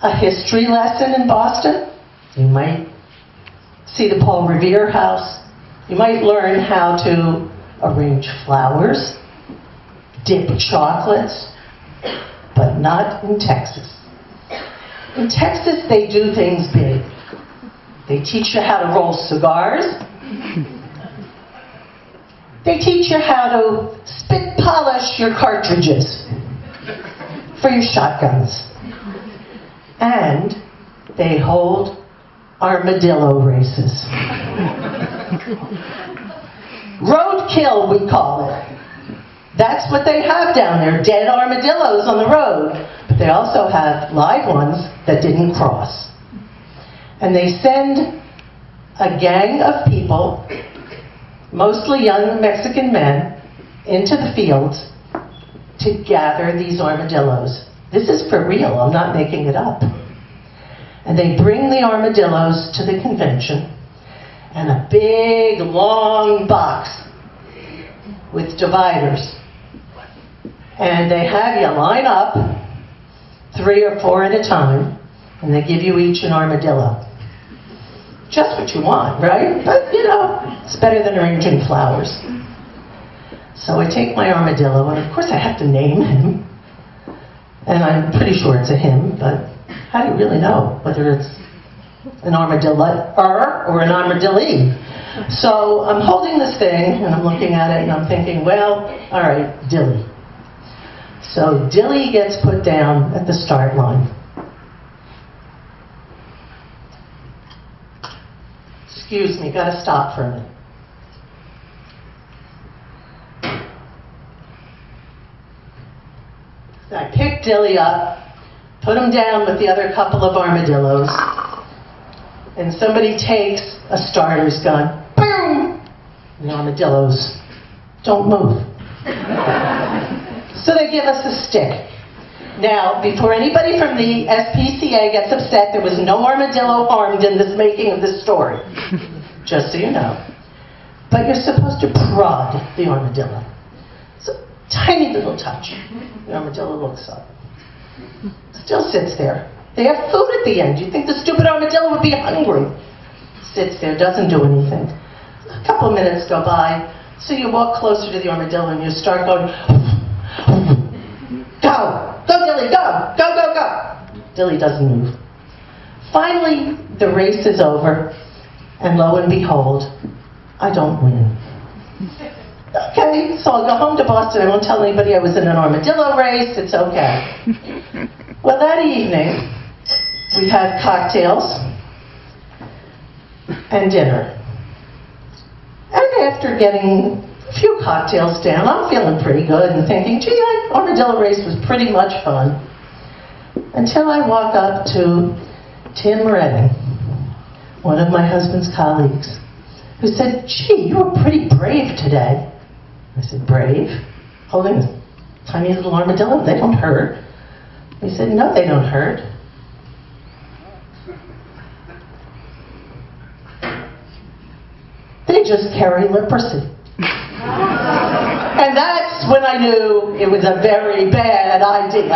Speaker 9: a history lesson in Boston. You might see the Paul Revere house. You might learn how to arrange flowers, dip chocolates, but not in Texas. In Texas, they do things big. They teach you how to roll cigars. They teach you how to spit polish your cartridges for your shotguns. And they hold armadillo races. Roadkill, we call it. That's what they have down there, dead armadillos on the road. But they also have live ones that didn't cross. And they send a gang of people, mostly young Mexican men, into the fields to gather these armadillos This is for real, I'm not making it up. And they bring the armadillos to the convention, and a big, long box with dividers. And they have you line up, 3 or 4 at a time, and they give you each an armadillo. Just what you want, right? But, you know, it's better than arranging flowers. So I take my armadillo, and of course I have to name him. And I'm pretty sure it's a him, but how do you really know whether it's an armadillo or an armadillo? So I'm holding this thing, and I'm looking at it, and I'm thinking, well, all right, Dilly. So Dilly gets put down at the start line. Excuse me, gotta stop for a minute. I pick Dilly up, put him down with the other couple of armadillos, and somebody takes a starter's gun. Boom! The armadillos don't move. So they give us a stick. Now, before anybody from the SPCA gets upset, there was no armadillo harmed in this making of this story. Just so you know. But you're supposed to prod the armadillo. It's a tiny little touch. The armadillo looks up. Still sits there. They have food at the end. You think the stupid armadillo would be hungry? Sits there, doesn't do anything. A couple of minutes go by, so you walk closer to the armadillo and you start going, go! Go, Dilly, go! Go, go, go! Dilly doesn't move. Finally, the race is over, and lo and behold, I don't win. Okay, so I'll go home to Boston. I won't tell anybody I was in an armadillo race. It's okay. Well, that evening, we had cocktails and dinner. And after getting a few cocktails down, I'm feeling pretty good and thinking, gee, that armadillo race was pretty much fun. Until I walk up to Tim Redding, one of my husband's colleagues, who said, gee, you were pretty brave today. I said, brave? Holding a tiny little armadillo? They don't hurt. He said, no, they don't hurt. They just carry leprosy. And that's when I knew it was a very bad idea.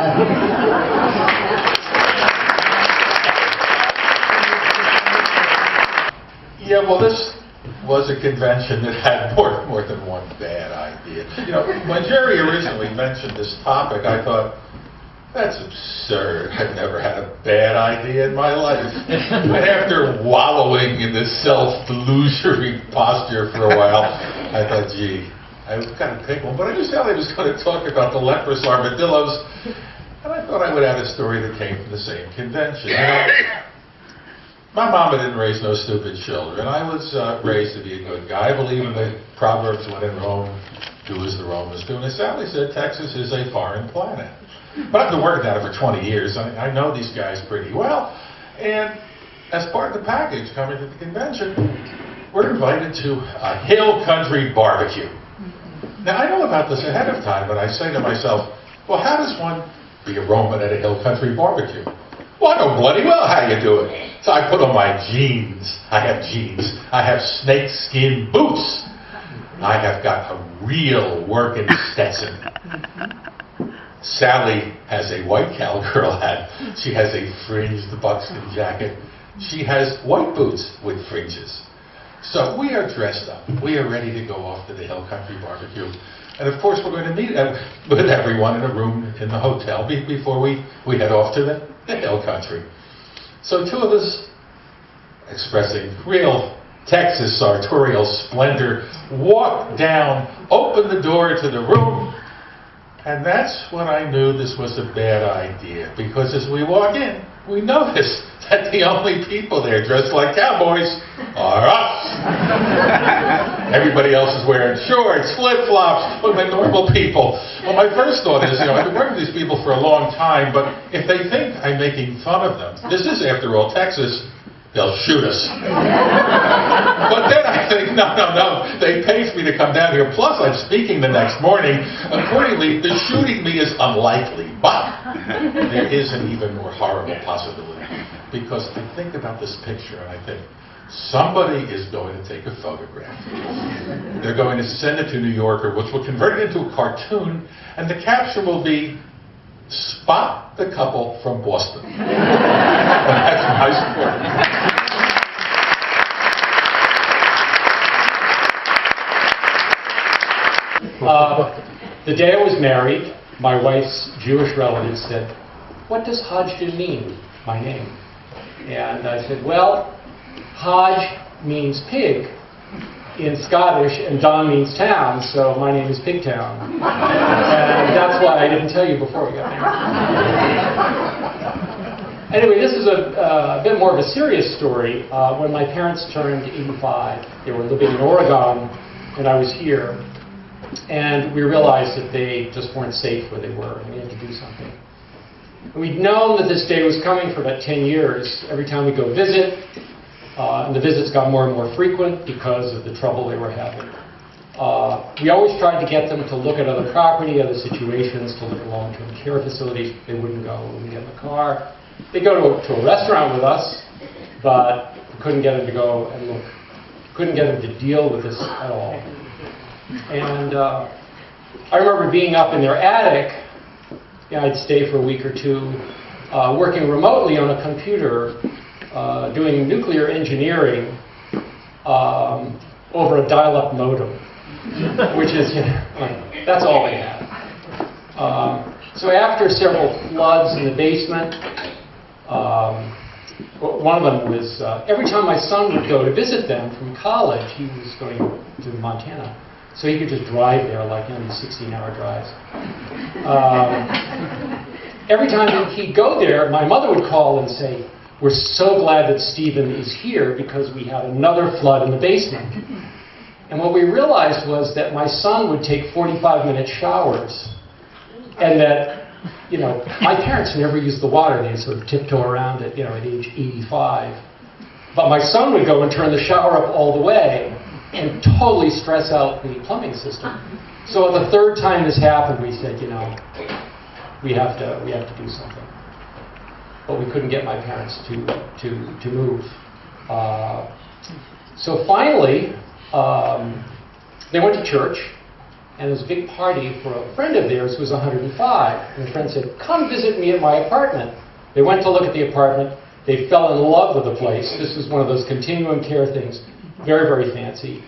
Speaker 10: Yeah, well, this was a convention that had more than one bad idea. You know, when Jerry originally mentioned this topic, I thought, that's absurd. I've never had a bad idea in my life. And after wallowing in this self-delusory posture for a while, I thought, gee, I was kind of pick one. But I knew Sally was going to talk about the leprous armadillos, and I thought I would add a story that came from the same convention. You know, my mama didn't raise no stupid children. I was raised to be a good guy. I believe in the Proverbs, when in Rome, do as the Romans do. And as Sally said, Texas is a foreign planet. But I've been working at it for 20 years. I know these guys pretty well. And as part of the package coming to the convention, we're invited to a hill country barbecue. Now, I know about this ahead of time, but I say to myself, well, how does one be a Roman at a hill country barbecue? Well, I know bloody well how you do it. So I put on my jeans. I have jeans. I have snakeskin boots. I have got a real working Stetson. Sally has a white cowgirl hat. She has a fringed buckskin jacket. She has white boots with fringes. So we are dressed up. We are ready to go off to the hill country barbecue. And of course, we're going to meet with everyone in a room in the hotel before we head off to the hill country. So two of us, expressing real Texas sartorial splendor, walk down, open the door to the room, and that's when I knew this was a bad idea. Because as we walk in, we notice that the only people there dressed like cowboys are us. Everybody else is wearing shorts, flip-flops, like normal people. Well, my first thought is, I've been working with these people for a long time, but if they think I'm making fun of them, this is, after all, Texas, they'll shoot us. But then I think, no, they paid me to come down here, plus I'm speaking the next morning. Accordingly, the shooting me is unlikely, but there is an even more horrible possibility. Because I think about this picture and I think, somebody is going to take a photograph. They're going to send it to New Yorker, which will convert it into a cartoon, and the caption will be, "Spot the couple from Boston." That's my story.
Speaker 11: The day I was married, my wife's Jewish relatives said, "What does Hodgdon mean, my name?" And I said, "Well, Hodge means pig in Scottish, and Don means town, so my name is Pigtown." And that's why I didn't tell you before we got married. Anyway, this is a bit more of a serious story. When my parents turned 85, they were living in Oregon, and I was here. And we realized that they just weren't safe where they were, and we had to do something. And we'd known that this day was coming for about 10 years. Every time we go visit, and the visits got more and more frequent because of the trouble they were having. We always tried to get them to look at other property, other situations, to look at long-term care facilities. They wouldn't go. We wouldn't get in the car. They'd go to a restaurant with us, but we couldn't get them to go and look. Couldn't get them to deal with this at all. And I remember being up in their attic. I'd stay for a week or two, working remotely on a computer, doing nuclear engineering over a dial-up modem, which is, that's all they had. So after several floods in the basement, one of them was, every time my son would go to visit them from college, he was going to Montana. So he could just drive there, like, these 16-hour drives. Every time he'd go there, my mother would call and say, "We're so glad that Stephen is here because we had another flood in the basement." And what we realized was that my son would take 45-minute showers, and that, my parents never used the water. They sort of tiptoe around it, at age 85. But my son would go and turn the shower up all the way and totally stress out the plumbing system. So the third time this happened, we said, we have to do something. But we couldn't get my parents to move. So finally, they went to church, and there was a big party for a friend of theirs who was 105. And the friend said, "Come visit me at my apartment." They went to look at the apartment. They fell in love with the place. This was one of those continuum care things. Very, very fancy.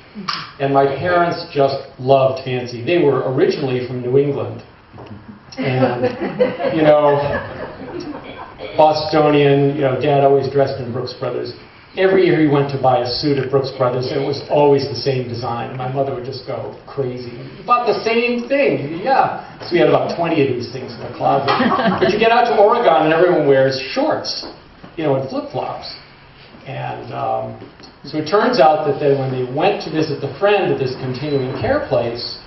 Speaker 11: And my parents just loved fancy. They were originally from New England. And, Bostonian, Dad always dressed in Brooks Brothers. Every year he went to buy a suit at Brooks Brothers, and it was always the same design. And my mother would just go crazy. "You bought the same thing." Yeah. So we had about 20 of these things in the closet. But you get out to Oregon, and everyone wears shorts, and flip-flops. And so it turns out that when they went to visit the friend at this continuing care place,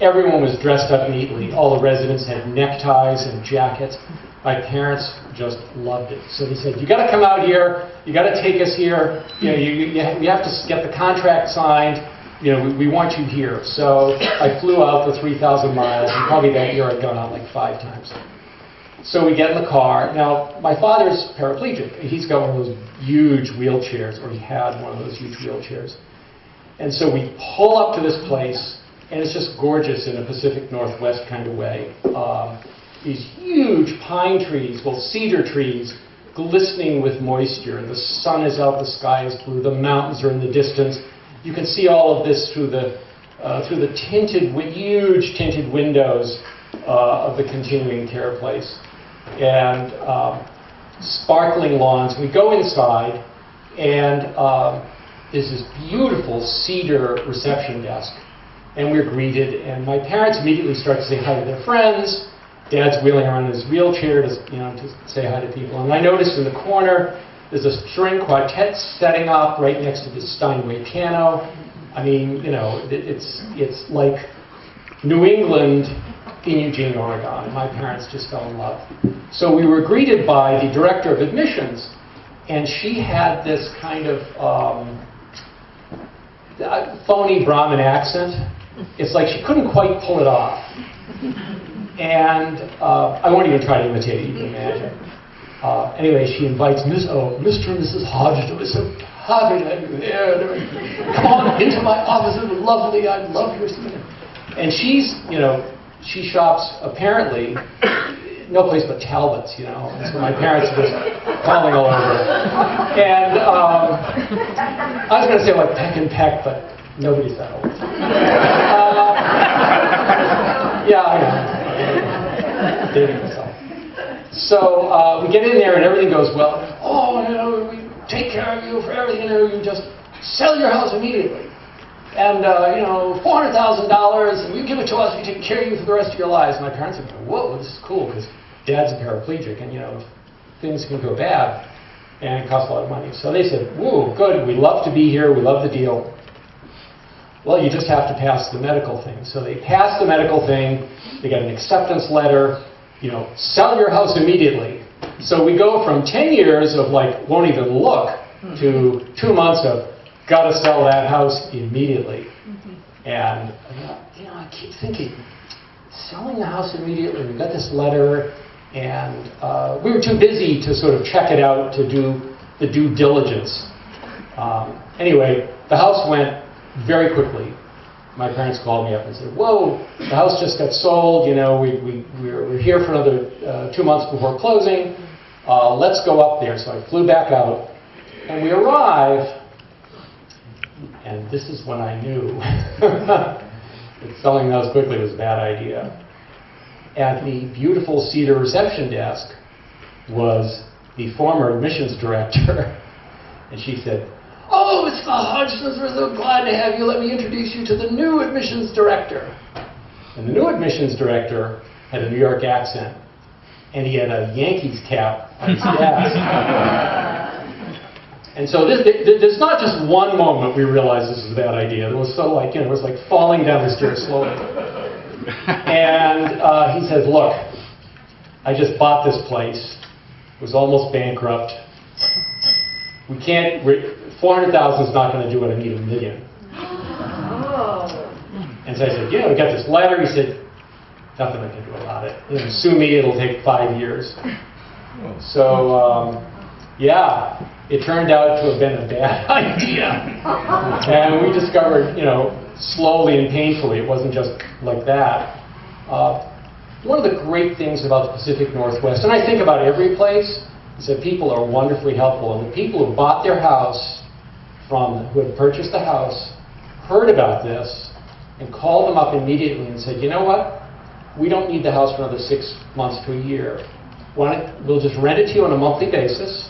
Speaker 11: everyone was dressed up neatly. All the residents had neckties and jackets. My parents just loved it. So they said, "You got to come out here. You got to take us here. You have to get the contract signed. We want you here." So I flew out the 3,000 miles, and probably that year I'd gone out like 5 times. So we get in the car. Now, my father's paraplegic. He's got one of those huge wheelchairs, or he had one of those huge wheelchairs. And so we pull up to this place, and it's just gorgeous in a Pacific Northwest kind of way. These huge pine trees, cedar trees, glistening with moisture. The sun is out, the sky is blue, the mountains are in the distance. You can see all of this through the huge tinted windows of the continuing care place. And sparkling lawns. We go inside, and there's this beautiful cedar reception desk. And we're greeted, and my parents immediately start to say hi to their friends. Dad's wheeling around in his wheelchair to say hi to people. And I noticed in the corner, there's a string quartet setting up right next to the Steinway piano. I mean, it's like New England in Eugene, Oregon. And my parents just fell in love. So we were greeted by the director of admissions. and she had this kind of phony Brahmin accent. It's like she couldn't quite pull it off. And I won't even try to imitate it, you can imagine. Anyway, she invites Mr. and Mrs. Hodgson. It's so happy to have you there. Come on into my office. It was lovely. I love your singing. And she's, she shops apparently no place but Talbot's, And so my parents were just calling all over. And I was going to say like Peck and Peck, but nobody said it. Yeah, I know. Dating myself. So we get in there and everything goes well. Oh, we take care of you for everything. You just sell your house immediately. And, $400,000, and you give it to us, we take care of you for the rest of your lives. My parents are going, whoa, this is cool, because Dad's a paraplegic, and, things can go bad, and it costs a lot of money. So they said, whoa, good, we love to be here, we love the deal. Well, you just have to pass the medical thing. So they pass the medical thing, they get an acceptance letter, sell your house immediately. So we go from 10 years of, won't even look, to 2 months of, got to sell that house immediately. And I keep thinking, selling the house immediately. We got this letter, and we were too busy to sort of check it out to do the due diligence. Anyway, the house went very quickly. My parents called me up and said, "Whoa, the house just got sold. We're here for another 2 months before closing. Let's go up there." So I flew back out, and we arrive. And this is when I knew that selling the house quickly was a bad idea. At the beautiful cedar reception desk was the former admissions director. And she said, "Oh, Mr. Hodgsons, we're so glad to have you. Let me introduce you to the new admissions director." And the new admissions director had a New York accent. And he had a Yankees cap on his desk. And so there's not just one moment we realized this was a bad idea. It was so it was like falling down the stairs slowly. And he says, "Look, I just bought this place. It was almost bankrupt. We can't, 400,000 is not going to do it. I need $1 million." And so I said, "We got this letter." He said, "Nothing I can do about it. Sue me, it'll take 5 years." So, it turned out to have been a bad idea. And we discovered, slowly and painfully, it wasn't just like that. One of the great things about the Pacific Northwest, and I think about every place, is that people are wonderfully helpful. And the people who bought their house who had purchased the house, heard about this, and called them up immediately and said, "You know what? We don't need the house for another 6 months to a year. We'll just rent it to you on a monthly basis,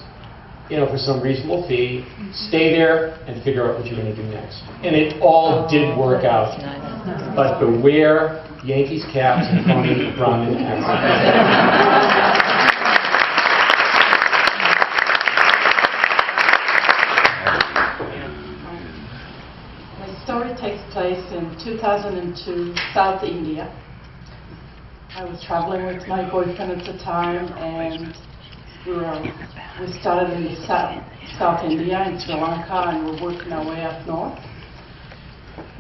Speaker 11: for some reasonable fee, stay there and figure out what you're going to do next." And it all did work out. But beware Yankees caps and phony Brahmin accents.
Speaker 6: My story takes place in 2002, South India. I was traveling with my boyfriend at the time, and we started in South India, in Sri Lanka, and we're working our way up north.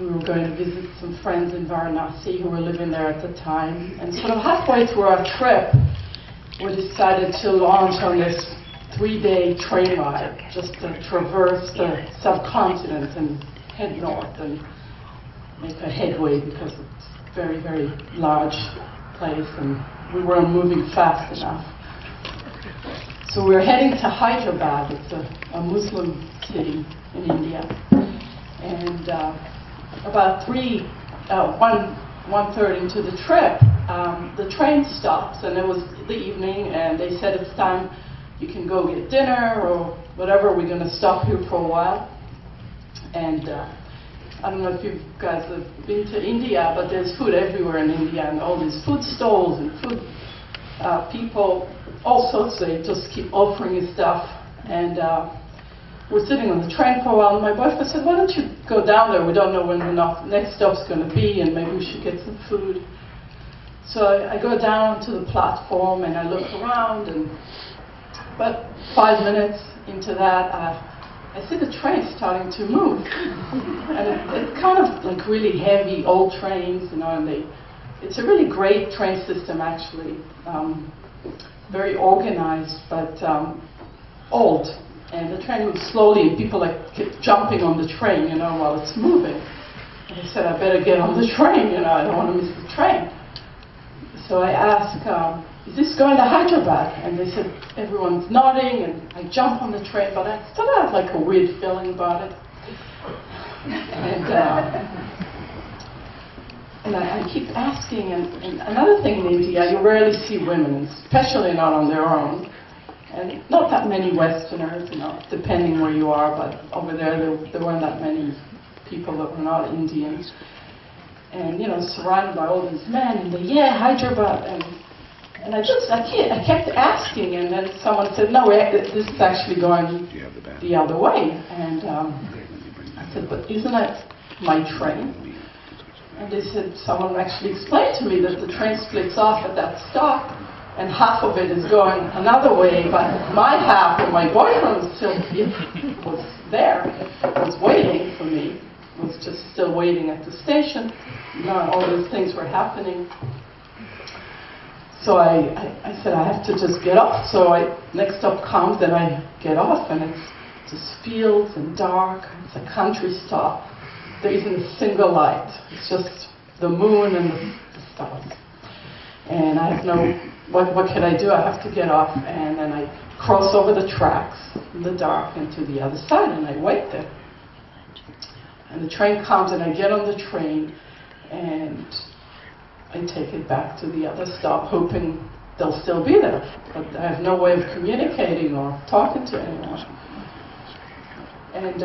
Speaker 6: We were going to visit some friends in Varanasi who were living there at the time. And sort of halfway through our trip, we decided to launch on this 3-day train ride, just to traverse the subcontinent and head north and make a headway, because it's a very, very large place and we weren't moving fast enough. So we're heading to Hyderabad. It's a Muslim city in India. And about 1:30 into the trip, the train stops, and it was the evening, and they said, "It's time, you can go get dinner or whatever, we're going to stop here for a while." And I don't know if you guys have been to India, but there's food everywhere in India, and all these food stalls and food people, all sorts. They just keep offering you stuff. And we're sitting on the train for a while, and my boyfriend said, "Why don't you go down there? We don't know when the next stop's going to be, and maybe we should get some food." So I go down to the platform, and I look around, and
Speaker 12: But 5 minutes into that, I see the train starting to move. And it's kind of like really heavy, old trains, you know, and it's a really great train system, actually. Very organized, but old. And the train moves slowly, and people keep jumping on the train, you know, while it's moving. And I said, I better get on the train, you know, I don't want to miss the train. So I asked, is this going to Hyderabad? And they said, everyone's nodding, and I jump on the train, but I still have like a weird feeling about it. And I keep asking, and another thing in India, you rarely see women, especially not on their own. And not that many Westerners, you know, depending where you are, but over there weren't that many people that were not Indians. And, you know, surrounded by all these men, and yeah, Hyderabad, and I kept asking, and then someone said, no, this is actually going the other way. And I said, but isn't that my train? And they said, someone actually explained to me that the train splits off at that stop, and half of it is going another way, but my half, and my boyfriend was there, was waiting for me, was just still waiting at the station. You know, all those things were happening. So I said, I have to just get off. So next stop comes, and I get off, and it's just fields and dark. It's a country stop. There isn't a single light. It's just the moon and the stars. And I have what can I do? I have to get off, and then I cross over the tracks in the dark and to the other side, and I wait there. And the train comes, and I get on the train, and I take it back to the other stop, hoping they'll still be there. But I have no way of communicating or talking to anyone. And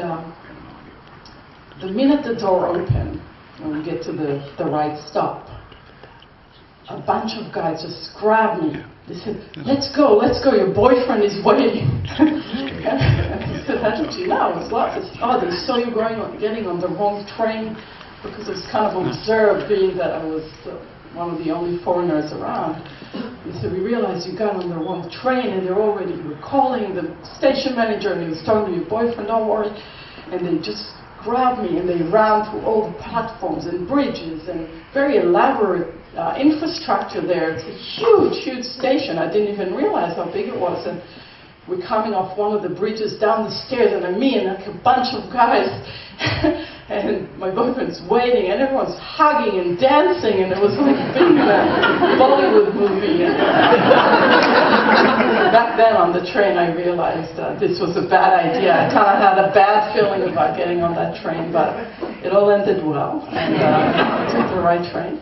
Speaker 12: the minute the door opened, when we get to the right stop, a bunch of guys just grabbed me. They said, let's go, your boyfriend is waiting. And I said, how did you know? I was like, they saw you getting on the wrong train, because it was kind of observed, being that I was one of the only foreigners around. They said, we realized you got on the wrong train, and you were calling the station manager, and he was talking to your boyfriend, don't worry. And they just grabbed me, and they ran through all the platforms and bridges and very elaborate infrastructure there. It's a huge, huge station. I didn't even realize how big it was. And we're coming off one of the bridges down the stairs, and me and like a bunch of guys, and my boyfriend's waiting, and everyone's hugging and dancing, and it was like being in a Bollywood movie. And back then on the train, I realized this was a bad idea. I kind of had a bad feeling about getting on that train, but it all ended well, and I took the right train.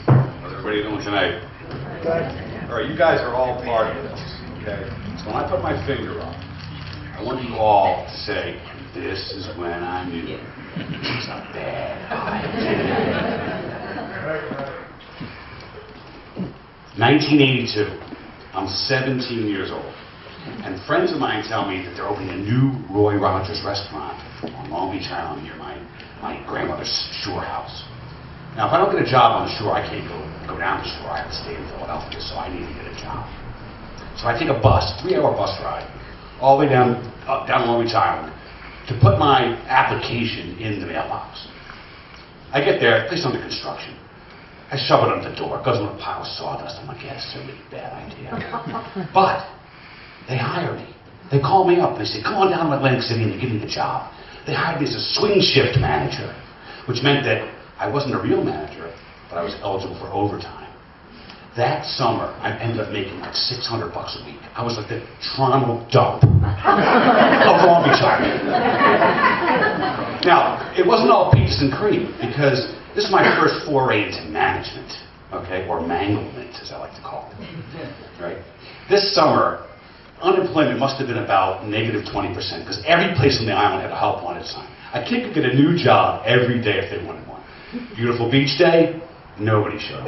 Speaker 13: How's everybody doing tonight? All right, you guys are all part of this, okay? So when I put my finger up, I want you all to say, this is when I knew it was a bad idea. 1982. I'm 17 years old. And friends of mine tell me that they're opening a new Roy Rogers restaurant on Long Beach Island near my grandmother's shore house. Now, if I don't get a job on the shore, I can't go down the shore. I have to stay in Philadelphia, so I need to get a job. So I take a bus, 3-hour bus ride, all the way down Long Beach Island to put my application in the mailbox. I get there, the place under construction. I shove it under the door, it goes in a pile of sawdust. I'm like, yeah, it's a really bad idea. But they hire me. They call me up and they say, come on down to Atlantic City, and they give me the job. They hired me as a swing shift manager, which meant that I wasn't a real manager, but I was eligible for overtime. That summer, I ended up making like $600 a week. I was like the Toronto dump of Long Beach Island. Now, it wasn't all peaches and cream, because this is my first foray into management, okay, or manglement, as I like to call it, right? This summer, unemployment must have been about -20%, because every place on the island had a help wanted sign. A kid could get a new job every day if they wanted one. Beautiful beach day, nobody showed up.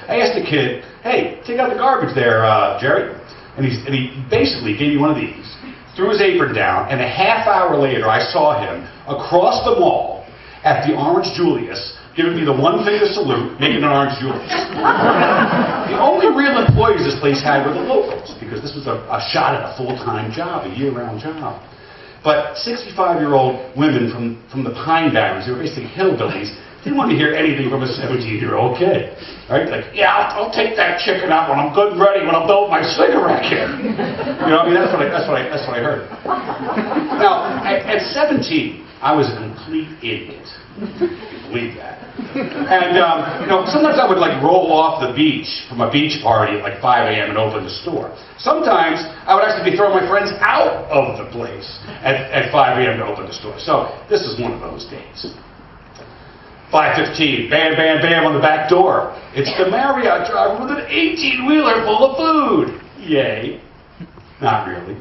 Speaker 13: I asked the kid, hey, take out the garbage there, Jerry. And he basically gave me one of these, threw his apron down, and a half hour later I saw him across the mall at the Orange Julius, giving me the one-finger salute, making an Orange Julius. The only real employees this place had were the locals, because this was a shot at a full-time job, a year-round job. But 65-year-old women from the Pine Barrens, who were basically hillbillies, didn't want to hear anything from a 17-year-old kid. Right? Like, yeah, I'll take that chicken out when I'm good and ready, when I'm building my cigarette kit. You know, I mean, that's what I heard. Now, at 17, I was a complete idiot. If you believe that. And, you know, sometimes I would, like, roll off the beach from a beach party at, like, 5 a.m. and open the store. Sometimes I would actually be throwing my friends out of the place at 5 a.m. to open the store. So this is one of those days. 5:15, bam, bam, bam on the back door. It's the Marriott driver with an 18-wheeler full of food. Yay. Not really.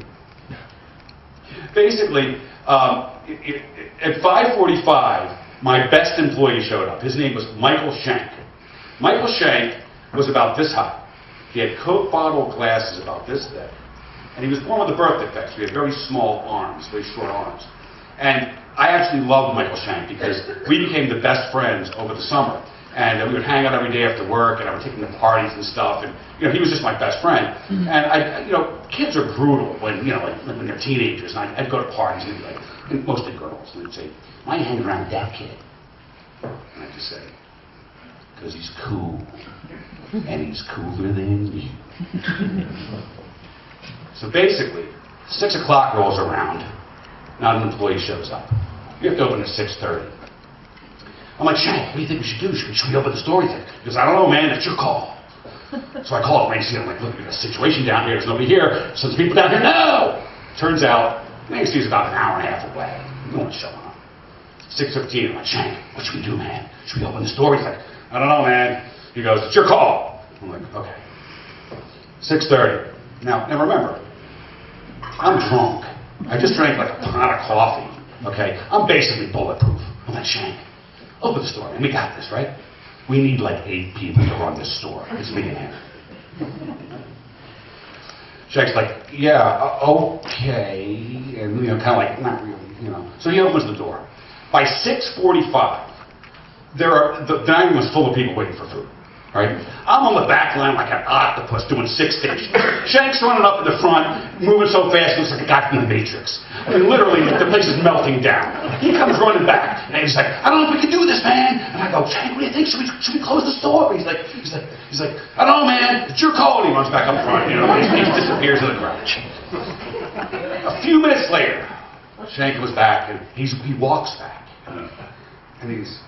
Speaker 13: Basically, at 5:45, my best employee showed up. His name was Michael Shank. Michael Shank was about this high. He had Coke bottle glasses about this thick. And he was born with a birth defect, so he had very small arms, very short arms. And I actually loved Michael Shank because we became the best friends over the summer. And we would hang out every day after work, and I would take him to parties and stuff. And you know, he was just my best friend. And you know, kids are brutal when when they're teenagers. And I'd go to parties and like, and mostly girls, and they'd say, "Why are you hanging around with that kid?" And I'd just say, "Because he's cool, and he's cooler than you." So basically, 6 o'clock rolls around. Not an employee shows up. You have to open at 6:30. I'm like, Shank, what do you think we should do? Should we open the store? He goes, I don't know, man, it's your call. So I call him, and I'm like, look, we got a situation down here, there's nobody here, so there's people down here, no! Turns out, Main Street's about an hour and a half away. No one's showing up. 6:15, I'm like, Shank, what should we do, man? Should we open the store? He's like, I don't know, man. He goes, it's your call. I'm like, okay. 6:30. Now remember, I'm drunk. I just drank like a pot of coffee, okay? I'm basically bulletproof. I'm like, Shank, open the store, man. We got this, right? We need like 8 people to run this store. It's me and him. Shank's like, yeah, okay. And, you know, kind of like, not really, you know. So he opens the door. By 6:45, the dining room is full of people waiting for food. Right? I'm on the back line like an octopus doing 6 stations. Shank's running up in the front, moving so fast, looks like a guy from the Matrix. I mean, literally, the place is melting down. He comes running back, and he's like, I don't know if we can do this, man. And I go, Shank, what do you think? Should we close the store? He's like, I don't know, man. It's your call. And he runs back up front. You know, he disappears in the garage. A few minutes later, Shank was back, and he walks back, and he's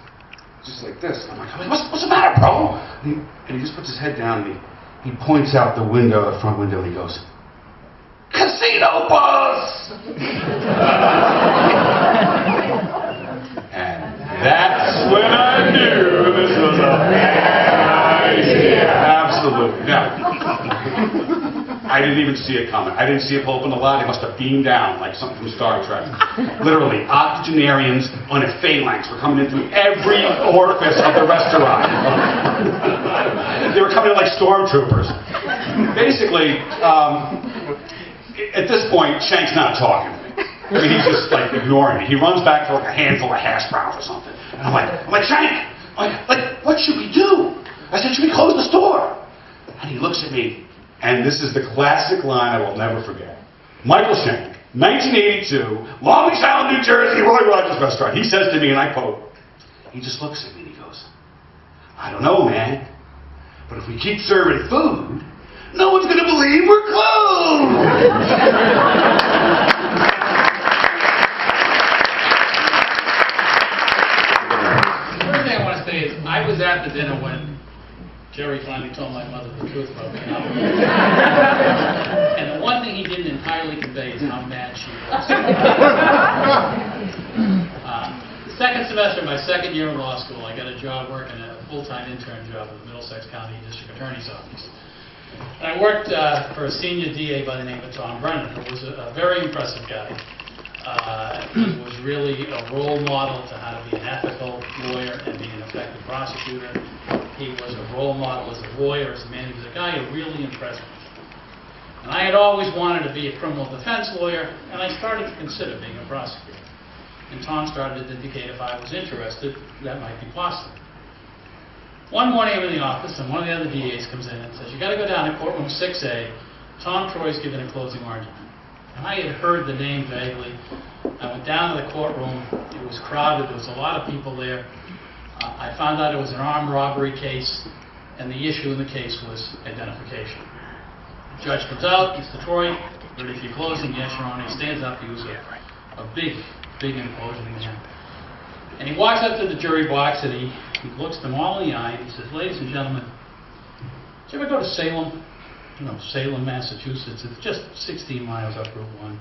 Speaker 13: just like this. I'm like, what's the matter, bro? And he just puts his head down and he points out the window, the front window, and he goes, Casino bus! And that's when I knew this was a bad idea. Absolutely. Now, I didn't even see it coming. I didn't see it pull up in the lot. It must have beamed down like something from Star Trek. Literally, octogenarians on a phalanx were coming in through every orifice of the restaurant. They were coming in like stormtroopers. Basically, at this point, Shank's not talking to me. I mean, he's just like ignoring me. He runs back for like a handful of hash browns or something. And I'm like, Shank, like, what should we do? I said, should we close the store? And he looks at me. And this is the classic line I will never forget. Michael Shank, 1982, Long Beach Island, New Jersey, Roy Rogers Restaurant. He says to me, and I quote, he just looks at me and he goes, I don't know, man, but if we keep serving food, no one's going to believe we're closed.
Speaker 14: The first thing I want to say is I was at the dinner when Jerry finally told my mother the truth about me. And the one thing he didn't entirely convey is how mad she was. The second semester of my second year in law school, I got a job working a full-time intern job at the Middlesex County District Attorney's Office. And I worked for a senior DA by the name of Tom Brennan, who was a very impressive guy. He was really a role model to how to be an ethical lawyer and be an effective prosecutor. He was a role model as a lawyer, as a man. He was a guy who really impressed me. And I had always wanted to be a criminal defense lawyer, and I started to consider being a prosecutor. And Tom started to indicate if I was interested, that might be possible. One morning I'm in the office, and one of the other DAs comes in and says, "You got to go down to courtroom 6A. Tom Troy's giving a closing argument." And I had heard the name vaguely. I went down to the courtroom. It was crowded. There was a lot of people there. I found out it was an armed robbery case, and the issue in the case was identification. The judge comes out, Mr. Troy, ready for your closing? Yes, Your Honor. He stands up. He was a big, imposing man. And he walks up to the jury box, and he looks them all in the eye, and he says, "Ladies and gentlemen, did you ever go to Salem? You know, Salem, Massachusetts. It's just 16 miles up Route 1.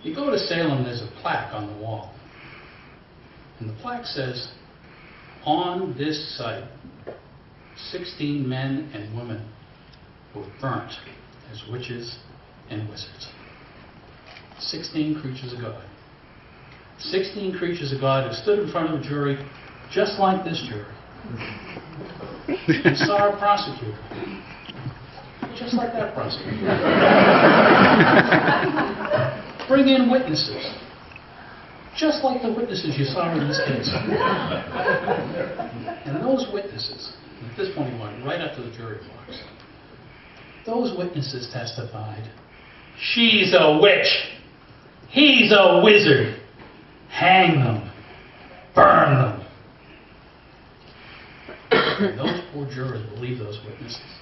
Speaker 14: You go to Salem, there's a plaque on the wall. And the plaque says, 'On this site, 16 men and women were burnt as witches and wizards.' 16 creatures of God. 16 creatures of God who stood in front of a jury just like this jury and saw a prosecutor just like that prosecutor bring in witnesses just like the witnesses you saw in this case. And those witnesses, at this point he went right up to the jury box, those witnesses testified, 'She's a witch. He's a wizard. Hang them. Burn them.'" And those poor jurors believed those witnesses.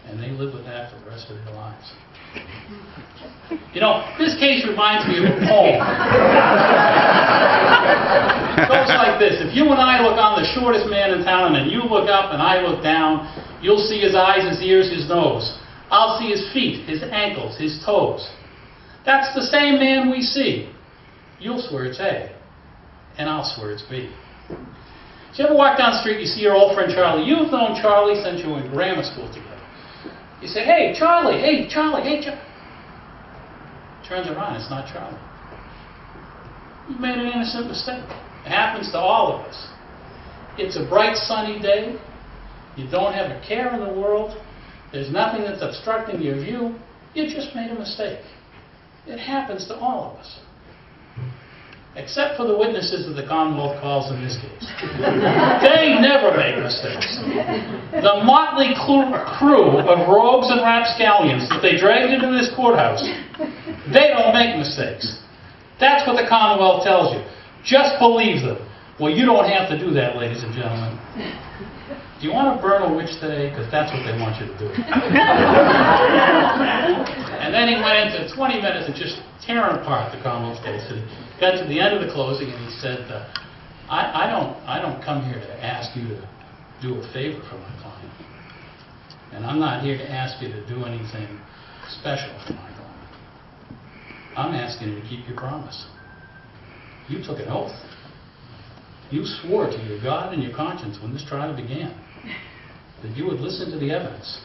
Speaker 14: And they live with that for the rest of their lives. You know, this case reminds me of a poem. It goes like this. If you and I look on the shortest man in town, and you look up and I look down, you'll see his eyes, his ears, his nose. I'll see his feet, his ankles, his toes. That's the same man we see. You'll swear it's A, and I'll swear it's B. Did you ever walk down the street, you see your old friend Charlie? You've known Charlie since you were in grammar school together. You say, "Hey, Charlie, hey, Charlie, hey, Charlie." Turns around, it's not Charlie. You've made an innocent mistake. It happens to all of us. It's a bright, sunny day. You don't have a care in the world. There's nothing that's obstructing your view. You just made a mistake. It happens to all of us. Except for the witnesses that the Commonwealth calls in this case. They never make mistakes. The motley crew of rogues and rapscallions that they dragged into this courthouse, they don't make mistakes. That's what the Commonwealth tells you. Just believe them. Well, you don't have to do that, ladies and gentlemen. Do you want to burn a witch today? Because that's what they want you to do. And then he went into 20 minutes and just tearing apart the Commonwealth case. And he got to the end of the closing and he said, I don't come here to ask you to do a favor for my client. And I'm not here to ask you to do anything special for my client. I'm asking you to keep your promise. You took an oath. You swore to your God and your conscience when this trial began that you would listen to the evidence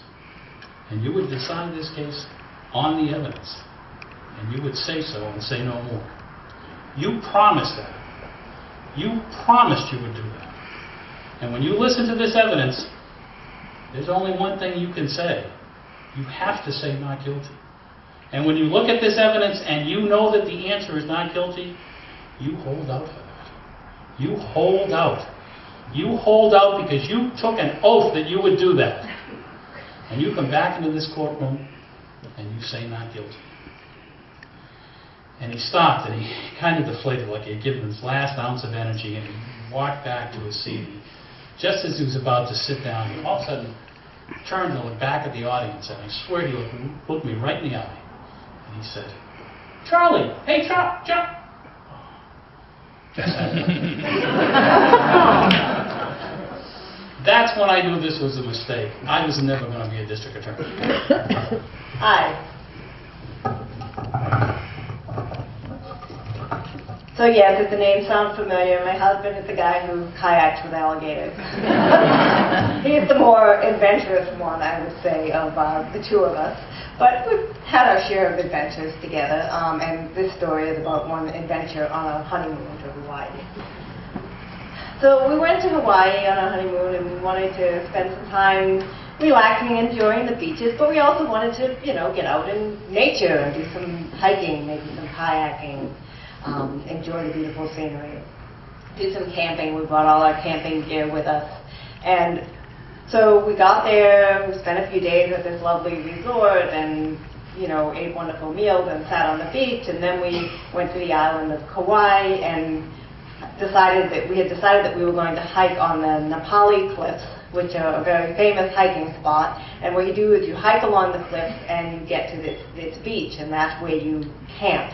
Speaker 14: and you would decide this case on the evidence and you would say so and say no more. You promised that. You promised you would do that. And when you listen to this evidence, there's only one thing you can say. You have to say not guilty. And when you look at this evidence and you know that the answer is not guilty, you hold out for that. You hold out. You hold out because you took an oath that you would do that. And you come back into this courtroom and you say not guilty. And he stopped and he kind of deflated like he had given his last ounce of energy and he walked back to his seat. Just as he was about to sit down, he all of a sudden turned and looked back at the audience and I swear he looked me right in the eye. And he said, "Charlie, hey, Charlie." That's when I knew this was a mistake. I was never going to be a district attorney.
Speaker 15: Hi. So yes, if the name sounds familiar, my husband is the guy who kayaks with alligators. He's the more adventurous one, I would say, of the two of us. But we've had our share of adventures together, and this story is about one adventure on a honeymoon to Hawaii. So we went to Hawaii on a honeymoon, and we wanted to spend some time relaxing, enjoying the beaches, but we also wanted to, get out in nature and do some hiking, maybe some kayaking. enjoy the beautiful scenery. Did some camping. We brought all our camping gear with us. And so we got there, we spent a few days at this lovely resort and, you know, ate wonderful meals and sat on the beach. And then we went to the island of Kauai and decided that we were going to hike on the Nepali cliffs, which are a very famous hiking spot. And what you do is you hike along the cliffs and you get to this beach, and that's where you camp.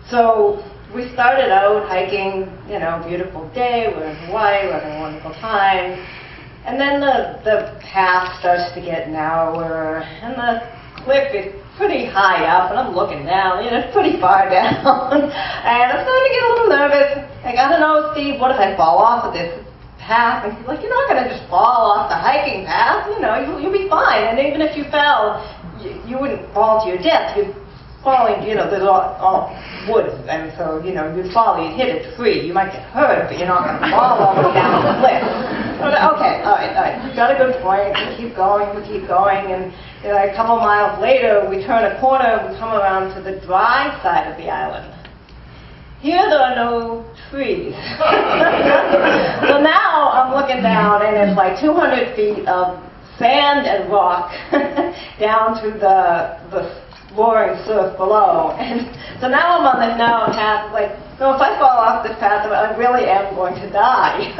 Speaker 15: So we started out hiking, you know, beautiful day, we're in Hawaii, we're having a wonderful time. And then the path starts to get narrower, and the cliff is pretty high up, and I'm looking down, you know, it's pretty far down. And I'm starting to get a little nervous. Like, I don't know, Steve, what if I fall off of this path? And he's like, you're not going to just fall off the hiking path, you know, you'll be fine. And even if you fell, you wouldn't fall to your death. You'd falling, you know, there's all woods, and so, you know, you'd fall, you'd hit a tree, you might get hurt, but you're not going to fall all the way down the cliff. Okay, all right, you got a good point, we keep going, and you know, a couple miles later, we turn a corner, we come around to the dry side of the island. Here there are no trees. So now I'm looking down, and it's like 200 feet of sand and rock down to the roaring surf below. And so now I'm on this narrow path, like, no, if I fall off this path, I really am going to die.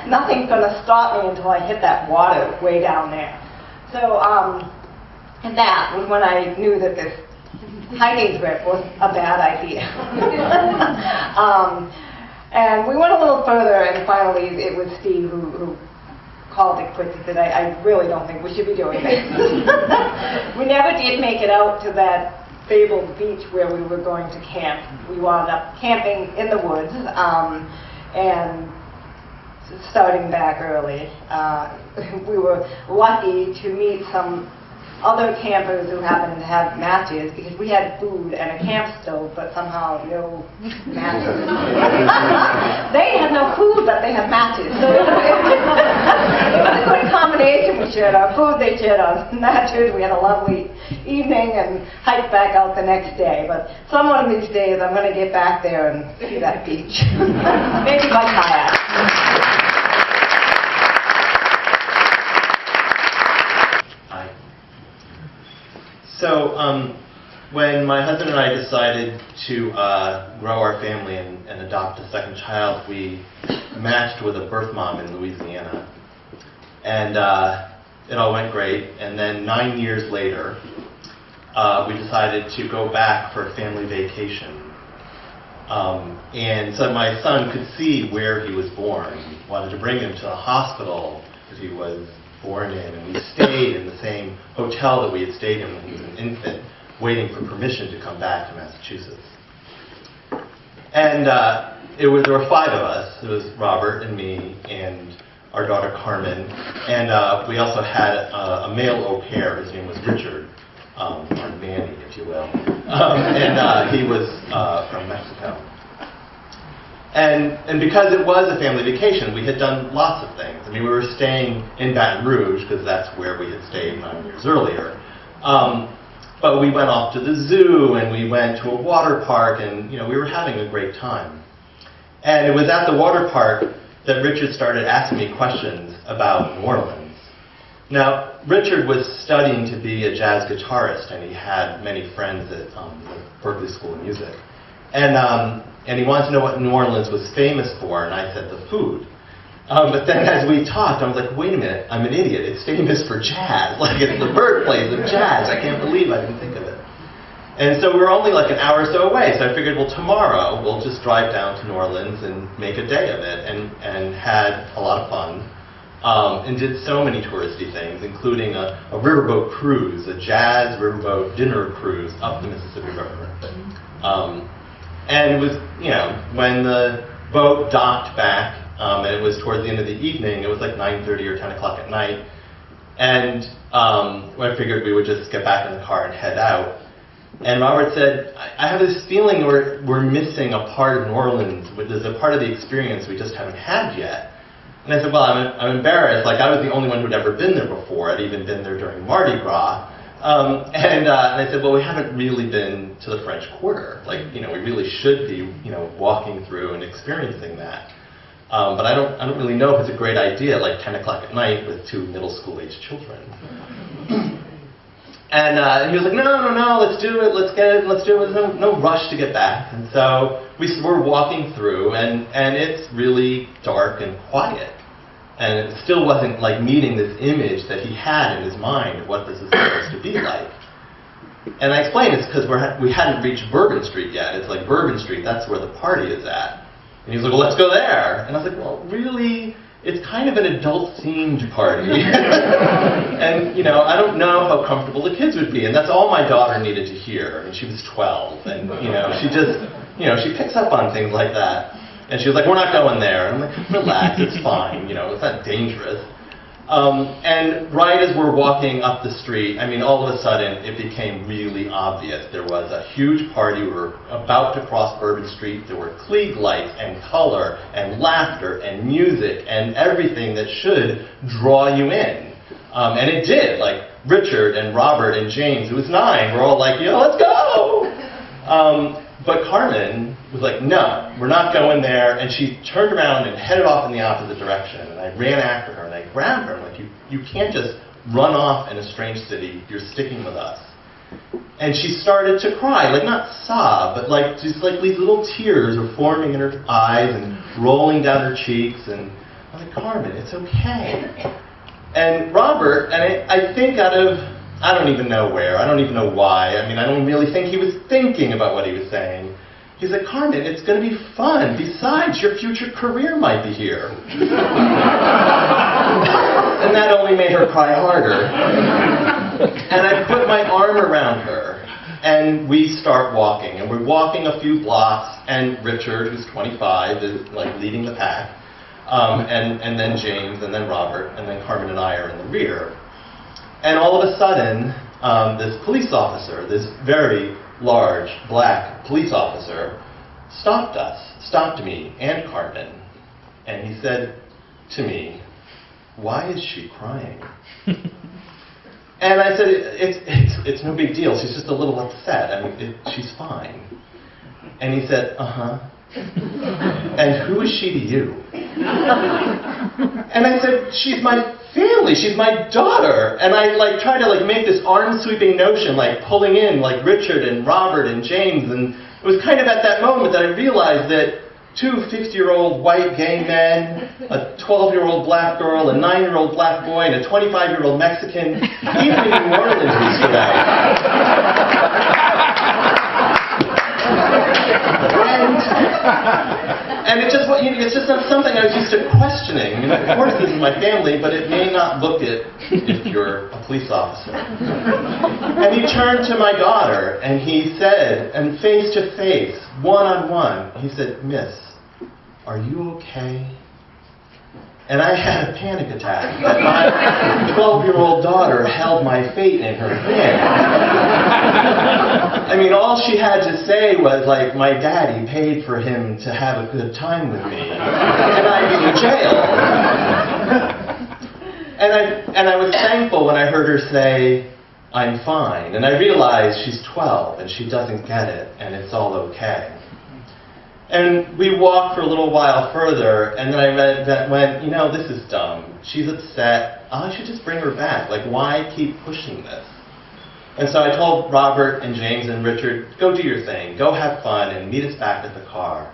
Speaker 15: Nothing's going to stop me until I hit that water way down there. So, and that was when I knew that this hiking trip was a bad idea. And we went a little further, and finally it was Steve who called it quits and said, I really don't think we should be doing this. We never did make it out to that fabled beach where we were going to camp. We wound up camping in the woods and starting back early. We were lucky to meet some other campers who happened to have matches, because we had food and a camp stove, but somehow no matches. They had no food, but they had matches. So it was a good combination. We shared our food, they shared our matches. We had a lovely evening and hiked back out the next day. But some one of these days, I'm going to get back there and see that beach. Maybe by kayak.
Speaker 16: So when my husband and I decided to grow our family and adopt a second child, we matched with a birth mom in Louisiana. And it all went great. And then 9 years later, we decided to go back for a family vacation. And so my son could see where he was born. We wanted to bring him to the hospital that he was born in, and we stayed in the same hotel that we had stayed in when he was an infant, waiting for permission to come back to Massachusetts. And there were 5 of us. It was Robert and me and our daughter Carmen, and we also had a male au pair. His name was Richard, or Manny, if you will, and he was from Mexico. And because it was a family vacation, we had done lots of things. I mean, we were staying in Baton Rouge, because that's where we had stayed 9 years earlier. But we went off to the zoo, and we went to a water park, and you know, we were having a great time. And it was at the water park that Richard started asking me questions about New Orleans. Now, Richard was studying to be a jazz guitarist, and he had many friends at the Berklee School of Music. And he wanted to know what New Orleans was famous for, and I said the food. But then as we talked, I was like, wait a minute, I'm an idiot. It's famous for jazz. Like, it's the birthplace of jazz. I can't believe I didn't think of it. And so we were only like an hour or so away, so I figured, well, tomorrow we'll just drive down to New Orleans and make a day of it, and had a lot of fun. And did so many touristy things, including a riverboat cruise, a jazz riverboat dinner cruise up the Mississippi River. And it was, you know, when the boat docked back, and it was towards the end of the evening, it was like 9:30 or 10 o'clock at night, and I figured we would just get back in the car and head out. And Robert said, I have this feeling we're missing a part of New Orleans, there's a part of the experience we just haven't had yet. And I said, well, I'm embarrassed, like I was the only one who'd ever been there before. I'd even been there during Mardi Gras. And I said, well, we haven't really been to the French Quarter. Like, we really should be, walking through and experiencing that. But I don't really know if it's a great idea, like 10 o'clock at night with 2 middle school-age children. And he was like, no, let's do it, let's do it. There's no rush to get back. And so we're walking through, and it's really dark and quiet. And it still wasn't like meeting this image that he had in his mind of what this is supposed to be like. And I explained it's because we hadn't reached Bourbon Street yet. It's like Bourbon Street, that's where the party is at. And he was like, well, let's go there. And I was like, well, really? It's kind of an adult-themed party. And, I don't know how comfortable the kids would be. And that's all my daughter needed to hear. I mean, she was 12. And, she just, she picks up on things like that. And she was like, we're not going there. And I'm like, relax, it's fine. It's not dangerous. And right as we're walking up the street, I mean, all of a sudden, it became really obvious. There was a huge party. We were about to cross Bourbon Street. There were Klieg lights and color and laughter and music and everything that should draw you in. And it did. Like, Richard and Robert and James, who was 9, were all like, let's go! But Carmen was like, no, we're not going there. And she turned around and headed off in the opposite direction. And I ran after her and I grabbed her. I'm like, you can't just run off in a strange city. You're sticking with us. And she started to cry, like not sob, but like just like these little tears were forming in her eyes and rolling down her cheeks. And I'm like, Carmen, it's okay. And Robert, and I think out of, I don't even know where, I don't even know why, I mean, I don't really think he was thinking about what he was saying. He's like, Carmen, it's going to be fun. Besides, your future career might be here. And that only made her cry harder. And I put my arm around her, and we start walking. And we're walking a few blocks, and Richard, who's 25, is like leading the pack. And then James, and then Robert, and then Carmen and I are in the rear. And all of a sudden, this police officer, this very large black police officer, stopped me and Carmen, and he said to me, why is she crying? And I said, it's no big deal, she's just a little upset, I mean, she's fine. And he said, uh-huh. And who is she to you? And I said, she's my family, she's my daughter. And I tried to make this arm-sweeping notion, pulling in Richard and Robert and James. And it was kind of at that moment that I realized that 2 50-year-old white gay men, a 12-year-old black girl, a 9-year-old black boy, and a 25-year-old Mexican, even in New Orleans we stood out. And it's just not something I was used to questioning. Of course this is my family, but it may not look it if you're a police officer. And he turned to my daughter and he said, and face to face, one-on-one, he said, Miss, are you okay? And I had a panic attack that my 12-year-old daughter held my fate in her hand. I mean, all she had to say was, my daddy paid for him to have a good time with me, and I'd be in jail. And I was thankful when I heard her say, I'm fine. And I realized she's 12, and she doesn't get it, and it's all okay. And we walked for a little while further, and then I went, this is dumb. She's upset. I should just bring her back. Why keep pushing this? And so I told Robert and James and Richard, go do your thing. Go have fun and meet us back at the car.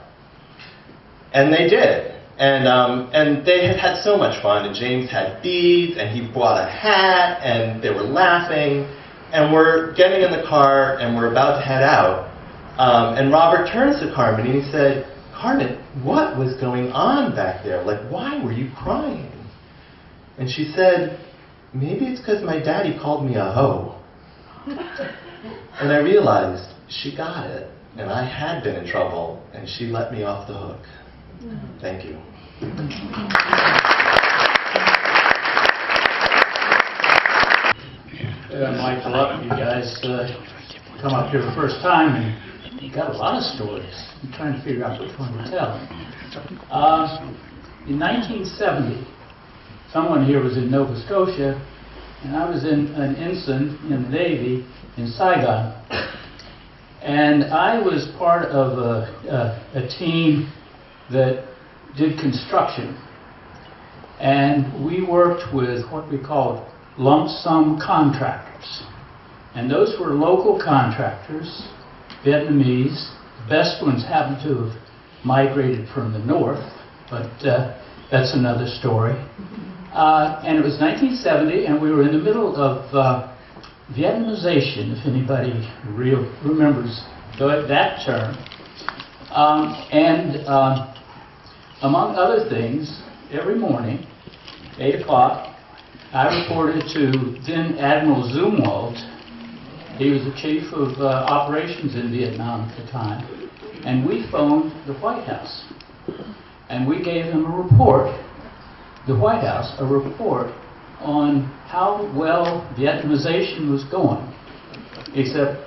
Speaker 16: And they did. And they had so much fun. And James had beads, and he bought a hat, and they were laughing. And we're getting in the car, and we're about to head out. And Robert turns to Carmen and he said, Carmen, what was going on back there? Why were you crying? And she said, maybe it's because my daddy called me a hoe. And I realized she got it. And I had been in trouble, and she let me off the hook. Thank you.
Speaker 17: Mike, a lot of you guys come up here the first time, and you got a lot of stories. I'm trying to figure out which one to tell. In 1970, someone here was in Nova Scotia, and I was in an ensign in the Navy in Saigon. And I was part of a team that did construction. And we worked with what we called lump sum contractors. And those were local contractors, Vietnamese. The best ones happened to have migrated from the north, but that's another story. And it was 1970, and we were in the middle of Vietnamization, if anybody remembers that term. Among other things, every morning, 8 o'clock, I reported to then Admiral Zumwalt. He was the chief of operations in Vietnam at the time. And we phoned the White House. And we gave him a report, the White House, a report on how well Vietnamization was going. Except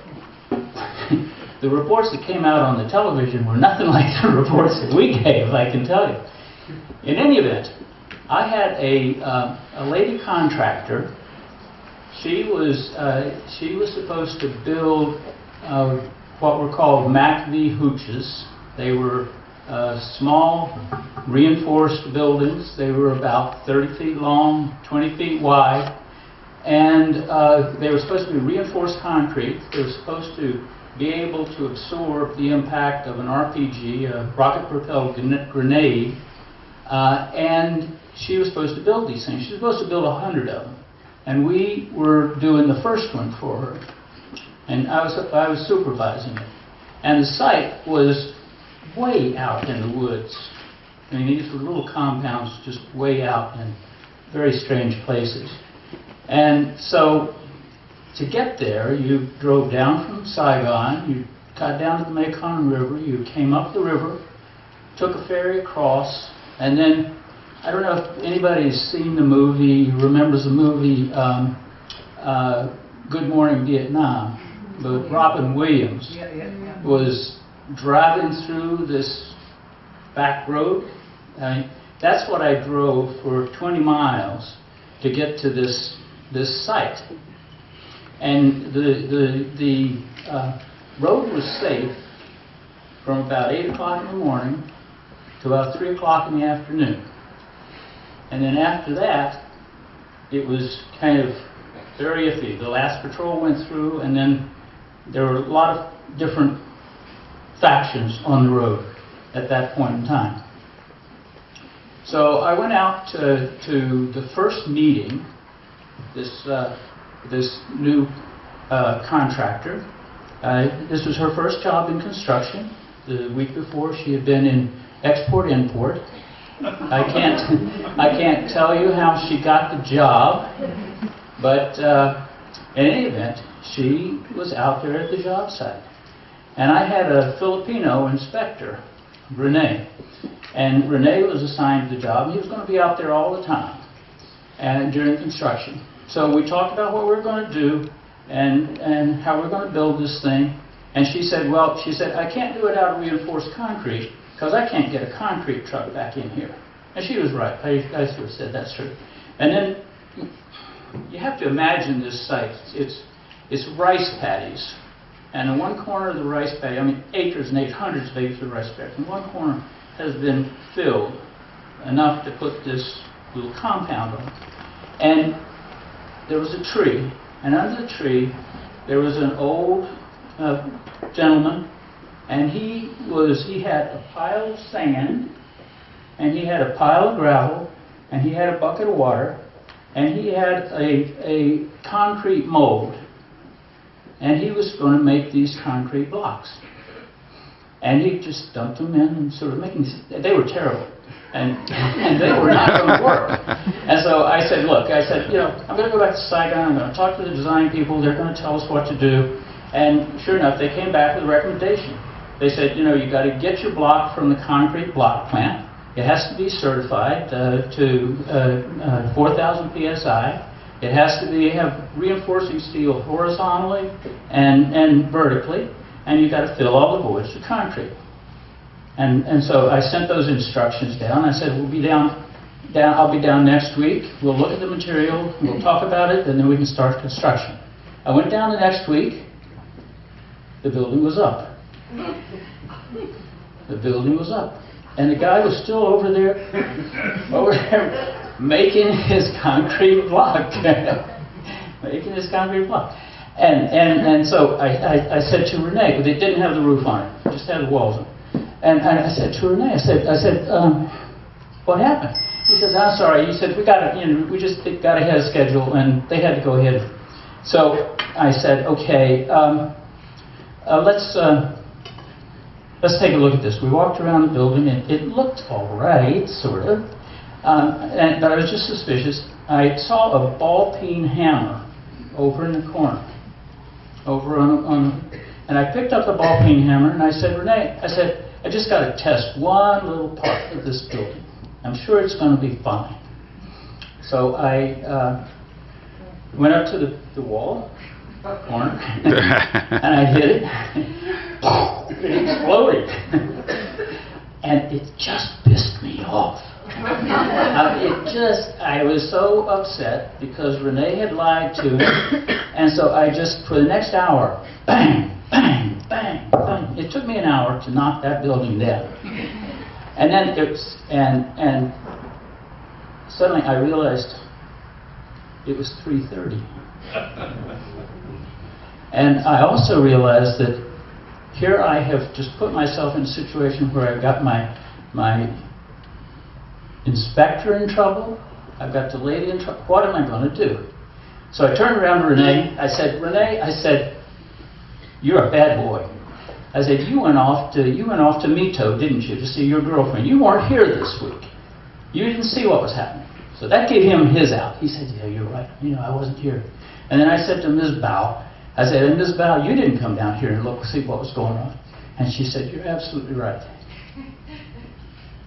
Speaker 17: the reports that came out on the television were nothing like the reports that we gave, I can tell you. In any event, I had a lady contractor. She was supposed to build what were called MACV hooches. They were small, reinforced buildings. They were about 30 feet long, 20 feet wide, and they were supposed to be reinforced concrete. They were supposed to be able to absorb the impact of an RPG, a rocket-propelled grenade, and she was supposed to build these things. She was supposed to build 100 of them, and we were doing the first one for her, and I was supervising it. And the site was way out in the woods. I mean, these were little compounds just way out in very strange places. And so to get there, you drove down from Saigon, you got down to the Mekong River, you came up the river, took a ferry across, and then, I don't know if anybody's seen the movie, remembers the movie Good Morning Vietnam, but Robin Williams was driving through this back road. That's what I drove for 20 miles to get to this site. And the road was safe from about 8 o'clock in the morning to about 3 o'clock in the afternoon. And then after that, it was kind of very iffy. The last patrol went through, and then there were a lot of different factions on the road at that point in time. So I went out to the first meeting, this new contractor. This was her first job in construction. The week before, she had been in export-import. I can't tell you how she got the job, but in any event, she was out there at the job site. And I had a Filipino inspector, Rene. And Rene was assigned to the job. He was going to be out there all the time and during construction. So we talked about what we were going to do and how we're going to build this thing. And she said, I can't do it out of reinforced concrete because I can't get a concrete truck back in here. And she was right. I sort of said, that's true. And then you have to imagine this site. It's rice paddies. And in one corner of the rice paddy, I mean acres and acres, hundreds of acres of rice paddies, in one corner has been filled enough to put this little compound on. And there was a tree, and under the tree there was an old gentleman, and he had a pile of sand, and he had a pile of gravel, and he had a bucket of water, and he had a concrete mold. And he was going to make these concrete blocks. And he just dumped them in and sort of making these. They were terrible. And they were not going to work. And so I said, look, I'm going to go back to Saigon. I'm going to talk to the design people. They're going to tell us what to do. And sure enough, they came back with a recommendation. They said, you got to get your block from the concrete block plant. It has to be certified to 4,000 PSI. It has to have reinforcing steel horizontally and vertically, and you've got to fill all the voids with concrete. And so I sent those instructions down. I said, we'll be down I'll be down next week. We'll look at the material, we'll talk about it, and then we can start construction. I went down the next week. The building was up. The building was up. And the guy was still over there making his concrete block. Making his concrete block. And so I said to Renee, but they didn't have the roof on it, just had the walls on it. And I said to Renee, I said, what happened? He says, I'm sorry. He said, we just got ahead of schedule, and they had to go ahead. So I said, okay, let's take a look at this. We walked around the building, and it looked all right, sort of. But I was just suspicious. I saw a ball-peen hammer over in the corner. And I picked up the ball-peen hammer, and I said, Renee, I just got to test one little part of this building. I'm sure it's going to be fine. So I went up to the wall, corner, and I hit it. It exploded. And it just pissed me off. I was so upset because Renee had lied to me, and so I just, for the next hour, bang, bang, bang, bang. It took me an hour to knock that building down. And then and suddenly I realized it was 3:30. And I also realized that here I have just put myself in a situation where I've got my inspector in trouble, I've got the lady in trouble. What am I going to do? So I turned around to Renee. I said, Renee, you're a bad boy. I said, you went off to Mito, didn't you, to see your girlfriend? You weren't here this week. You didn't see what was happening. So that gave him his out. He said, yeah, you're right. I wasn't here. And then I said to Ms. Bao, Ms. Bao, you didn't come down here and see what was going on. And she said, you're absolutely right.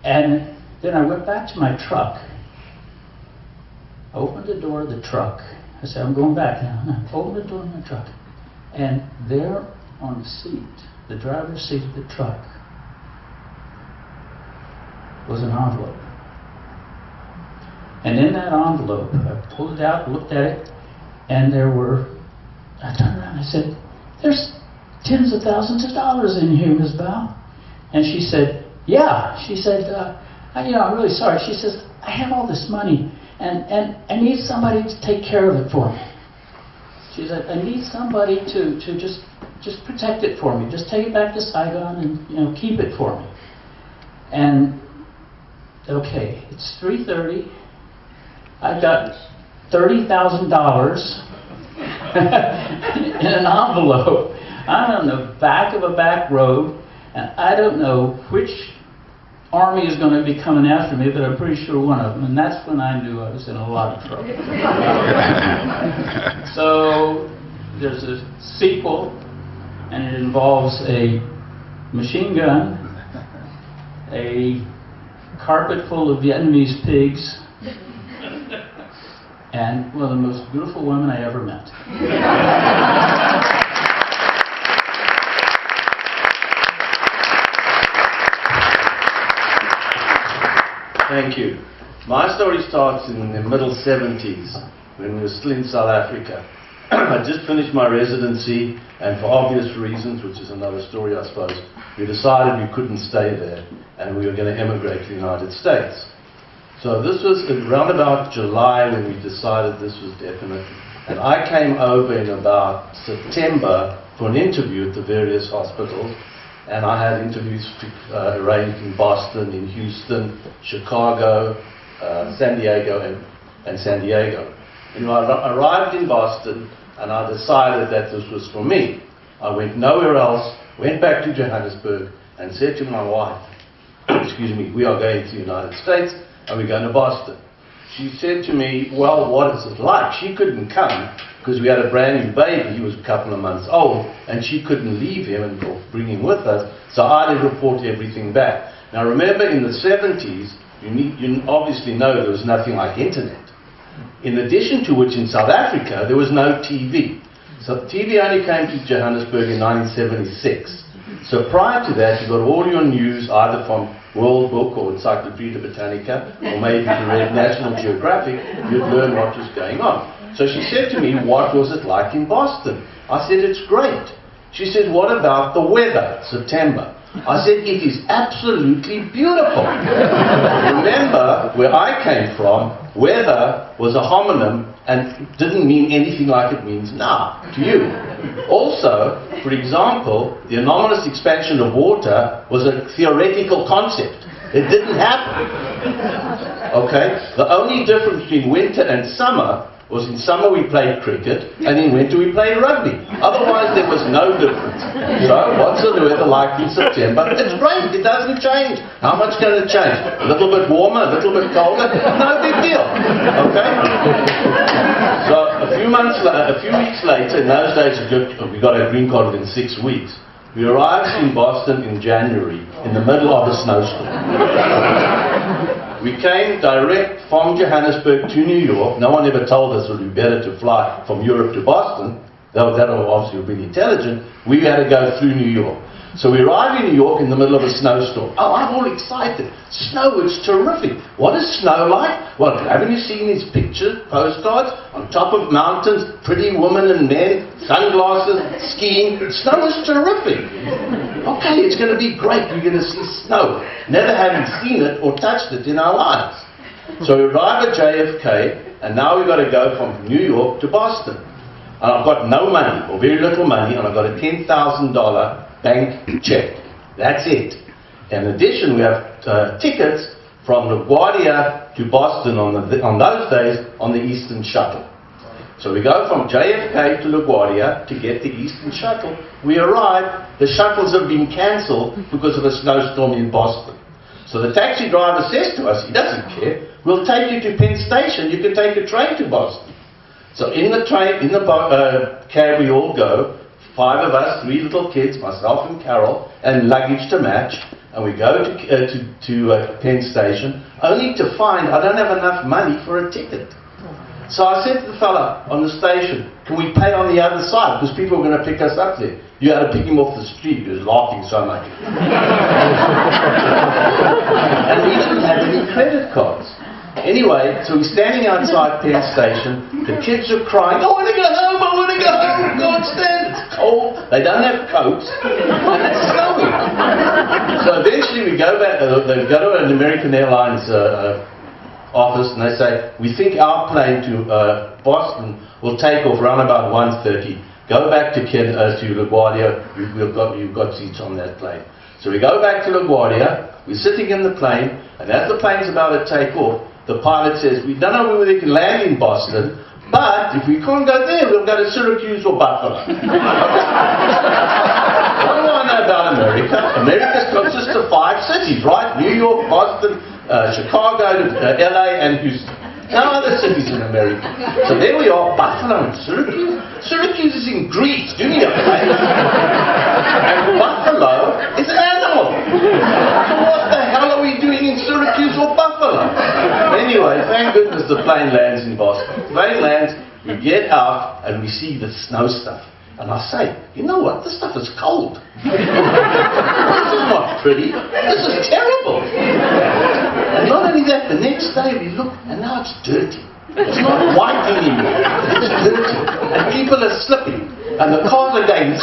Speaker 17: And then I went back to my truck. I opened the door of the truck. I said, I'm going back now. I opened the door of my truck. And there on the seat, the driver's seat of the truck, was an envelope. And in that envelope, I pulled it out, looked at it, and I turned around and I said, there's tens of thousands of dollars in here, Ms. Bao. And she said, yeah. She said, I'm really sorry. She says, I have all this money, and I need somebody to take care of it for me. She said, I need somebody to just protect it for me. Just take it back to Saigon and keep it for me. And okay, it's 3:30. I've got $30,000 in an envelope. I'm on the back of a back road, and I don't know which army is going to be coming after me, but I'm pretty sure one of them. And that's when I knew I was in a lot of trouble. So there's a sequel, and it involves a machine gun, a carpet full of Vietnamese pigs, and one of the most beautiful women I ever met.
Speaker 18: Thank you. My story starts in the middle 70s when we were still in South Africa. I just finished my residency, and for obvious reasons, which is another story I suppose, we decided we couldn't stay there and we were going to emigrate to the United States. So this was around about July when we decided this was definite. And I came over in about September for an interview at the various hospitals. And I had interviews arranged in Boston, in Houston, Chicago, San Diego, and San Diego. And I arrived in Boston, and I decided that this was for me. I went nowhere else, went back to Johannesburg, and said to my wife, excuse me, we are going to the United States, and we're going to Boston. She said to me, well, what is it like? She couldn't come because we had a brand new baby. He was a couple of months old, and she couldn't leave him and bring him with us, so I had to report everything back. Now remember, in the 70s, you obviously know there was nothing like internet. In addition to which, in South Africa, there was no TV. So TV only came to Johannesburg in 1976. So prior to that, you got all your news either from World Book or Encyclopedia Britannica, or maybe if you read National Geographic, you'd learn what was going on. So she said to me, what was it like in Boston? I said, it's great. She said, what about the weather, September? I said, it is absolutely beautiful. Remember, where I came from, weather was a homonym and didn't mean anything like it means now to you. Also, for example, the anomalous expansion of water was a theoretical concept. It didn't happen. Okay? The only difference between winter and summer was in summer we played cricket and in winter we played rugby. Otherwise there was no difference. So what's the weather like in September? It's great, it doesn't change. How much can it change? A little bit warmer, a little bit colder? No big deal. Okay? So a few weeks later, in those days we got our green card within 6 weeks. We arrived in Boston in January in the middle of a snowstorm. We came direct from Johannesburg to New York. No one ever told us it would be better to fly from Europe to Boston. That was obviously really intelligent. We had to go through New York. So we arrived in New York in the middle of a snowstorm. Oh, I'm all excited. Snow, it's terrific. What is snow like? Well, haven't you seen these pictures, postcards? On top of mountains, pretty women and men, sunglasses, skiing. Snow is terrific. Okay, it's going to be great. We're going to see snow. Never having seen it or touched it in our lives. So we arrive at JFK, and now we've got to go from New York to Boston. And I've got no money, or very little money, and I've got a $10,000 bank check. That's it. In addition, we have tickets from LaGuardia to Boston on those days on the Eastern Shuttle. So we go from JFK to LaGuardia to get the Eastern Shuttle. We arrive, the shuttles have been cancelled because of a snowstorm in Boston. So the taxi driver says to us, he doesn't care, we'll take you to Penn Station, you can take a train to Boston. So in the train, in the cab we all go, 5 of us, 3 little kids, myself and Carol, and luggage to match, and we go to Penn Station, only to find I don't have enough money for a ticket. So I said to the fella on the station, can we pay on the other side? Because people were going to pick us up there. You had to pick him off the street. He was laughing so much. And we didn't have any credit cards. Anyway, so we're standing outside Penn Station. The kids are crying, I want to go home, I want to go home. I can't stand it. It's cold. They don't have coats. And it's snowing. So eventually we go back, they go to an American Airlines office, and they say, we think our plane to Boston will take off around about 1:30. Go back to LaGuardia, you've got seats on that plane. So we go back to LaGuardia, we're sitting in the plane, and as the plane's about to take off, the pilot says, we don't know whether we can land in Boston, but if we can't go there, we'll go to Syracuse or Buffalo. What do I know about America? America consists of 5 cities, right? New York, Boston, Chicago, LA, and Houston. No other cities in America. So there we are, Buffalo and Syracuse. Syracuse is in Greece, do me a favor. And Buffalo is an animal. So what the hell are we doing in Syracuse or Buffalo? Anyway, thank goodness the plane lands in Boston. The plane lands, we get out, and we see the snow stuff. And I say, you know what, this stuff is cold. This is not pretty, this is terrible. And not only that, the next day we look, and now it's dirty. It's not white anymore, it's dirty. And people are slipping, and the cars are going,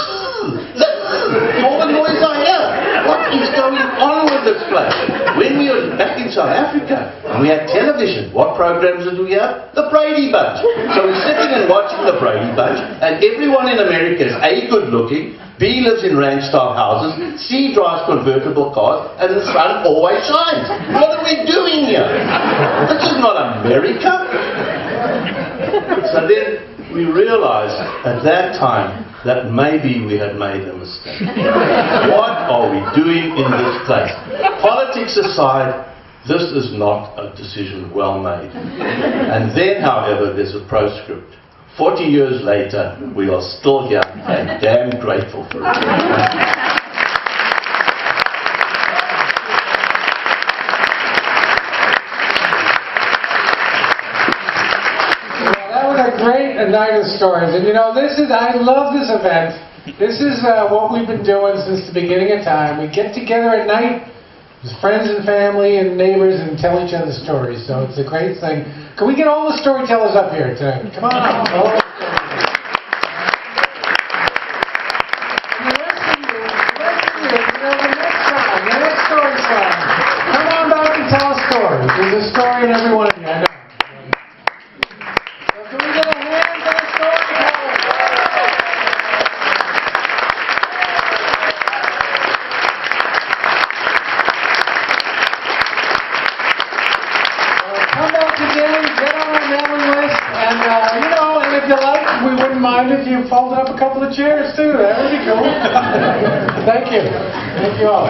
Speaker 18: all the noise I hear. What is going on with this place? When we were back in South Africa, and we had television, what programs did we have? The Brady Bunch. So we're sitting and watching the Brady Bunch, and everyone in America is A, good looking, B, lives in ranch-style houses, C, drives convertible cars, and the sun always shines. What are we doing here? This is not America. So then we realized at that time that maybe we had made a mistake. What are we doing in this place? Politics aside, this is not a decision well made. And then, however, there's a postscript. 40 years later, we are still here and damn grateful for it.
Speaker 3: Great night of stories, and you know, I love this event. This is what we've been doing since the beginning of time. We get together at night Just friends and family and neighbors and tell each other stories. So it's a great thing. Can we get all the storytellers up here tonight? Come on. The next story song. Come on back and tell a story. There's a story in every one of you. I know. So can we get a hand for the storytellers? Come back again, get on our mailing list, and and if you like, we wouldn't mind if you folded up a couple of chairs too. That would be cool. Thank you. Thank you all.